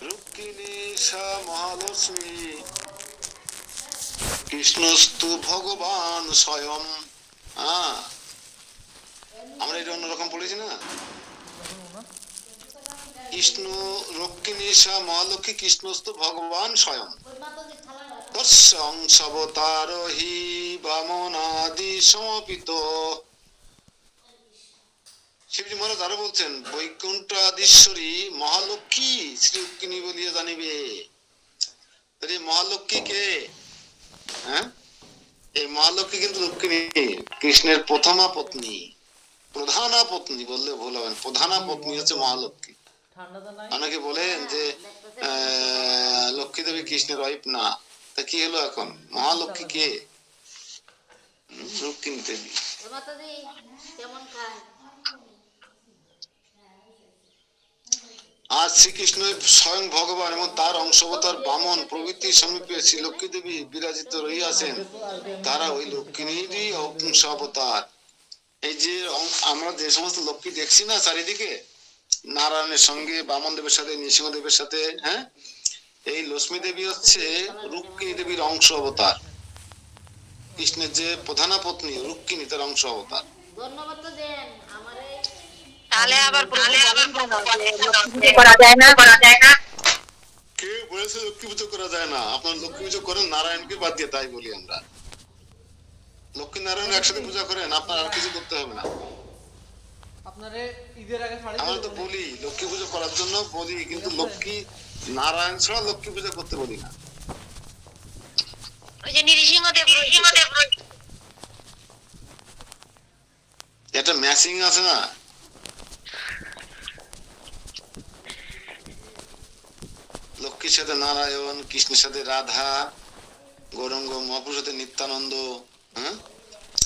রুক্মিণী সা মহালক্ষ্মী কৃষ্ণস্তু ভগবান স্বয়ং। হ্যাঁ, আমরা এটা অন্যরকম পড়েছি না। কৃষ্ণ রুক্মিণী সা মহালক্ষ্মী কৃষ্ণস্তু ভগবান স্বয়ং তস্যংসবতার হি বামনাদি সমপিত। শিবজি মহারাজ আরো বলছেন বৈকুণ্ঠাধীশ্বরী মহালক্ষ্মী শ্রী রুক্মিণী বলিয়া জানিবে। তাহলে মহালক্ষ্মী কে? হ্যাঁ, এই মহালক্ষ্মী কিন্তু রুক্মিণী কৃষ্ণের প্রথমা পত্নী, প্রধানা পত্নী বললে ভুল হবে না, প্রধানা পত্নী হচ্ছে মহালক্ষ্মী। অনেকে বলেন যে লক্ষ্মী দেবী কৃষ্ণের ওয়াইফ না, তা কি হলো এখন? মহালক্ষ্মী কে? রুক্মিণী দেবী। আর শ্রীকৃষ্ণ স্বয়ং ভগবান এবং তার অংশবতার বামন প্রভৃতি সমীপে শ্রী লক্ষ্মী দেবী বিরাজিত রহিয়াছেন, তারা ওই লক্ষ্মীরই অংশাবতার। এই যে আমরা যে সমস্ত লক্ষ্মী দেখছি না চারিদিকে, নারায়ণের সঙ্গে বামন দেবের সাথে নৃসিংহ দেবের সাথে, হ্যাঁ, এই লক্ষ্মী দেবী হচ্ছে রুক্মিণী দেবীর অংশ অবতার। কৃষ্ণের যে প্রধানা পত্নী রুক্মিণী তার অংশ অবতার। তাহলে আবার করা যায় না, করা যায় না। কে বলেছে লক্ষ্মী পুজো করা যায় না? আপনার লক্ষ্মী পুজো করেন নারায়ণকে বাদ দিয়ে, তাই বলি আমরা। লক্ষ্মী নারায়ণ একসাথে পূজা করেন, আপনার আর কিছু করতে হবে না। আপনারে ঈদের আগে শাড়ি আমরা তো বলি লক্ষ্মী পুজো করার জন্য বলি, কিন্তু লক্ষ্মী নারায়ণ ছাড়া লক্ষ্মী পুজো করতে বলি না। ওই যে নৃসিংহদেব, এটা ম্যাচিং আছে না। লক্ষ্মীর সাথে নারায়ণ, কৃষ্ণের সাথে রাধা, গৌরাঙ্গ মহাপুর সাথে নিত্যানন্দ, হ্যাঁ,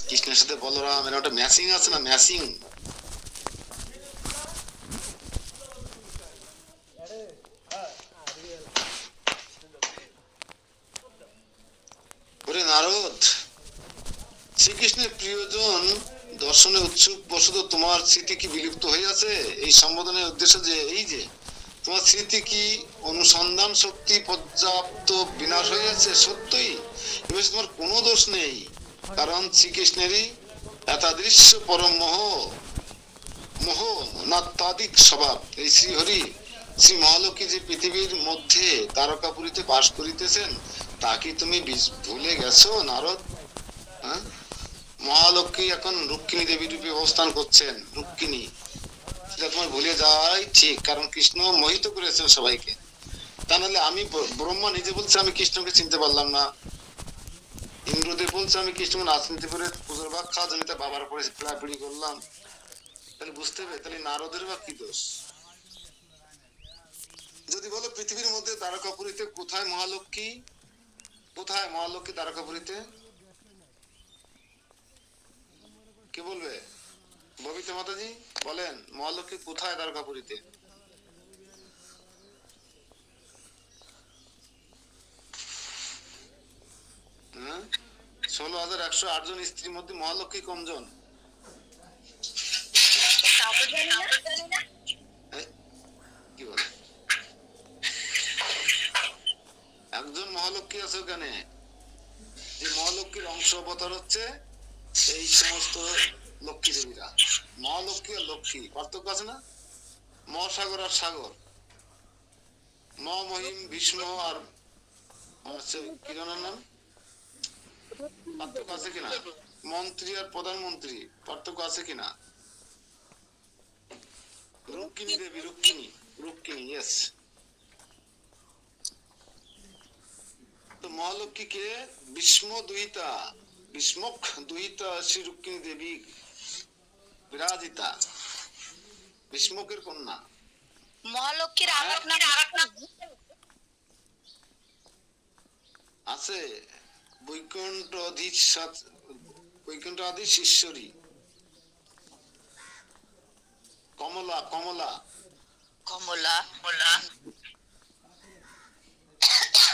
কৃষ্ণের সাথে বলরাম, এর একটা ম্যাচিং আছে না, ম্যাচিং। ওরে নারদ, শ্রীকৃষ্ণের প্রিয়জন দর্শনে উৎসুক বশত তোমার স্মৃতি কি বিলুপ্ত হয়ে আছে? এই সম্বোধনের উদ্দেশ্য যে এই যে তোমার স্মৃতি কি অনুসন্ধান শক্তি পর্যাপ্ত বিনাশ হয়ে যাচ্ছে? সত্যই এবার তোমার কোনো দোষ নেই, কারণ শ্রীকৃষ্ণেরই এতাদৃশ্য পরম মোহ নাত্মাদিক স্বভাব। এই শ্রীহরি শ্রী মহালক্ষ্মী যে পৃথিবীর মধ্যে তারকাপুরীতে বাস করিতেছেন, তা কি তুমি ভুলে গেছো নারদ? হ্যাঁ, মহালক্ষ্মী এখন রুক্মিণী দেবী রূপে অবস্থান করছেন। রুক্মিণী, সেটা তোমার ভুলে যাওয়াই ঠিক, কারণ কৃষ্ণ মোহিত করেছেন সবাইকে। তা নাহলে আমি ব্রহ্মা নিজে বলছে আমি কৃষ্ণকে চিনতে পারলাম না, ইন্দ্রদেব বলছে আমি কৃষ্ণকে নাচ নিতে পেরে পুজোর ভাগ খাওয়া জমিতে বাবার পরে পিড়াপিড়ি করলাম। তাহলে বুঝতে হবে তাহলে নারদের বা কি দোষ? যদি বলো পৃথিবীর মধ্যে তারকাপুরীতে কোথায় মহালক্ষ্মী, কোথায় মহালক্ষ্মী তারকাপুরীতে, কে বলবে? ববিতা মাতাজি বলেন, মহালক্ষ্মী কোথায় তারকাপুরীতে? হ্যাঁ, 16,108 জন স্ত্রীর মধ্যে মহালক্ষ্মী কমজন? কি বলে? একজন মহালক্ষ্মী আছে ওখানে, যে মহালক্ষ্মীর অংশ অবতার হচ্ছে এই সমস্ত লক্ষ্মী দেবীরা। মহালক্ষ্মী আর লক্ষ্মী পার্থক্য আছে না? মহাসাগর আর সাগর, মহিম ভীষ্ম আর কিরণের নাম, পার্থক্য আছে কিনা? মন্ত্রী আর প্রধানমন্ত্রী পার্থক্য আছে কিনা? রুক্মিণী দেবী, রুক্মিণী, ইয়েস। তো মহালক্ষ্মীকে ভীষ্মক দুহিতা শ্রী রুক্মিণী দেবী বিরাজিতা, ভীষ্মকের কন্যা। মহালক্ষ্মীর আরেক নাম আছে বৈকুণ্ঠ আদি ঈশ্বরী, কমলা কমলা। কমলা।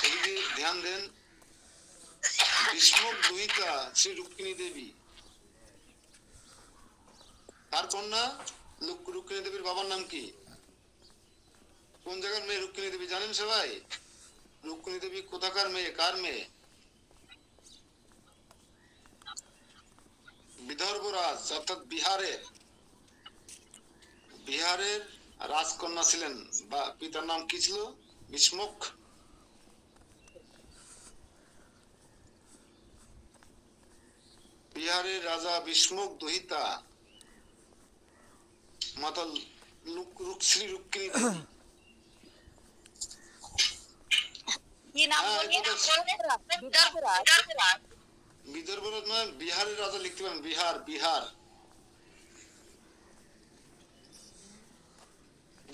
এদিকে ধ্যান দেন, ভীষ্মক দুহিতা শ্রী রুক্মিণী দেবী তার কন্যা। রুক্মিণী দেবীর বাবার নাম কি? কোন জায়গার মেয়ে রুক্মিণী দেবী জানেন সবাই? রুক্মিণী দেবী কোথাকার মেয়ে, কার মেয়ে? বিদর্ভরাজ অর্থাৎ বিহারের রাজকন্যা ছিলেন। বা পিতার নাম কি ছিল? ভীষ্মক। বিহারের রাজা ভীষ্মক দুহিতা মাতা শ্রী রুক্মিণী দেবী। কি নাম হ্যাঁ, বললেন? বিদর্ভরাজ নয়, বিহারের রাজা লিখতে পারেন, বিহার।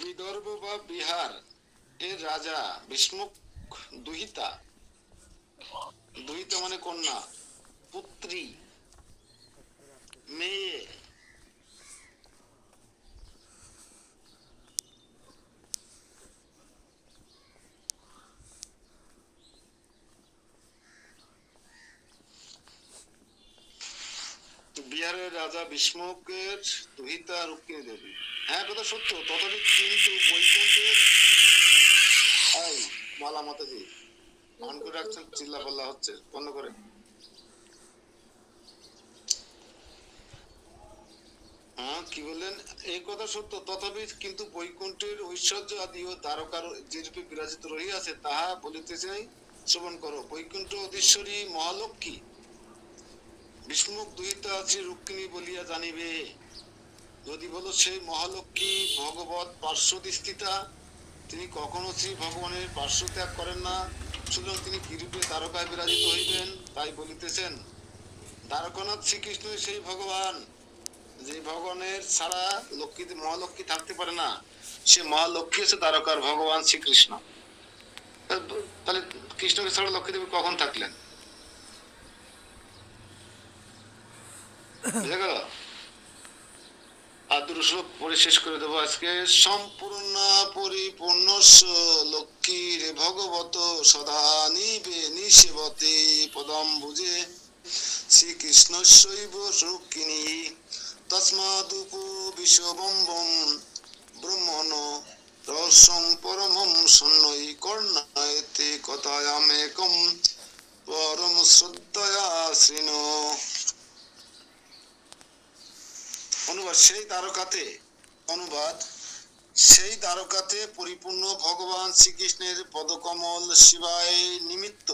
বিদর্ভ বা বিহার এর রাজা ভীষ্মক দুহিতা। দুহিতা মানে কন্যা, পুত্রী, মেয়ে। বিহারের রাজা ভীষ্মকের দুহিতা রুক্মিণী দেবী। হ্যাঁ, কথা সত্য। তথাপি কিন্তু বৈকুণ্ঠের মালা মাতাজি অন করে রাখছেন, চিল্লা পাল্লা হচ্ছে, বন্ধ করে। হ্যাঁ, কি বললেন? এই কথা সত্য, তথাপি কিন্তু বৈকুণ্ঠের ঐশ্বর্য আদি ও দ্বারকার যে রূপে বিরাজিত রহিয়াছে তাহা বলিতে চাই, শ্রবণ করো। বৈকুণ্ঠ অধীশ্বরী মহালক্ষ্মী ভীষ্মক দুহিতা শ্রী রুক্মিণী বলিয়া জানিবে। যদি বলো সেই মহালক্ষ্মী ভগবত পার্শ্বস্থিতা, তিনি কখনো শ্রী ভগবানের পার্শ্ব ত্যাগ করেন না, সুতরাং তিনি কিরূপে দ্বারকায় বিরাজিত হইবেন তাই বলিতেছেন। দ্বারকানাথ শ্রীকৃষ্ণ সেই ভগবান, যে ভগবানের ছাড়া মহালক্ষ্মী থাকতে পারে না। সে মহালক্ষ্মী হচ্ছে দ্বারকার ভগবান শ্রীকৃষ্ণ। তাহলে কৃষ্ণকে ছাড়া লক্ষ্মী দেবী কখন থাকলেন? বুঝা গেল? আর দুটো শ্লোক পরে শেষ করে দেবো আজকে। সম্পূর্ণ পরিপূর্ণ লক্ষ্মীর ভগবত সদা নিষেবতে পদম বুঝে শ্রীকৃষ্ণ শৈব রুক্মিণী তস্মাদুপ বিশ্ববম্বম ব্রহ্মণ রহস্যং পরমম সন্নৈ কর্ণয়তে কথায়ামেকম পরম শ্রদ্ধয়া শ্রীণ। সেই দ্বারকাতে পরিপূর্ণ ভগবান শ্রীকৃষ্ণের পদকমল শিবায় নিমিত্ত।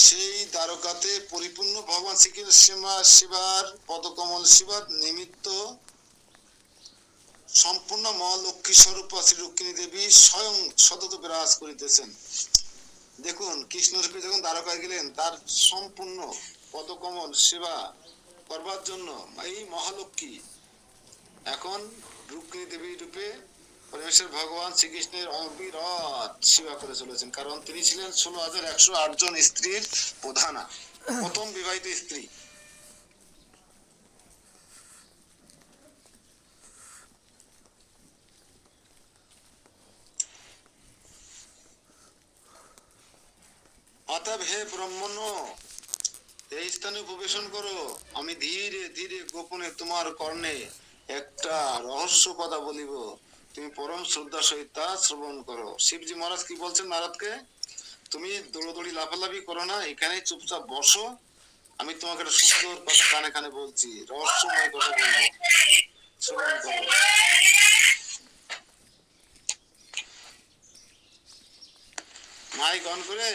সেই দ্বারকাতে পরিপূর্ণ ভগবান শ্রীকৃষ্ণ শিবার পদকমল শিবার নিমিত্ত সম্পূর্ণ মহালক্ষ্মী স্বরূপ শ্রী রুক্মিণী দেবী স্বয়ং সতত বিরাজ করিতেছেন। দেখুন, কৃষ্ণরূপে যখন দ্বারকায় গেলেন, তার সম্পূর্ণ পদকমল সেবা করবার জন্য এই মহালক্ষ্মী এখন রুক্মিণী দেবী রূপে পরমেশ্বর ভগবান শ্রীকৃষ্ণের অবিরত সেবা করে চলেছেন। কারণ তিনি ছিলেন 16,108 জন স্ত্রীর প্রধানা, প্রথম বিবাহিত স্ত্রী। অতএব হে ব্রহ্মণ, এই স্থানে উপবেশন করো। আমি ধীরে ধীরে গোপনে তোমার কর্ণে একটা রহস্য কথা বলিব, তুমি পরম শ্রদ্ধা সহিত তা শ্রবণ করো। শিবজি মহারাজ কি বলছেন নারদকে? তুমি দৌড়দৌড়ি লাফালাফি করো না, এখানে চুপচাপ বসো, আমি তোমাকে একটা সুন্দর কথা কানে কানে বলছি, রহস্যময় কথা বলবো, শ্রবণ করো। মাইক অন করে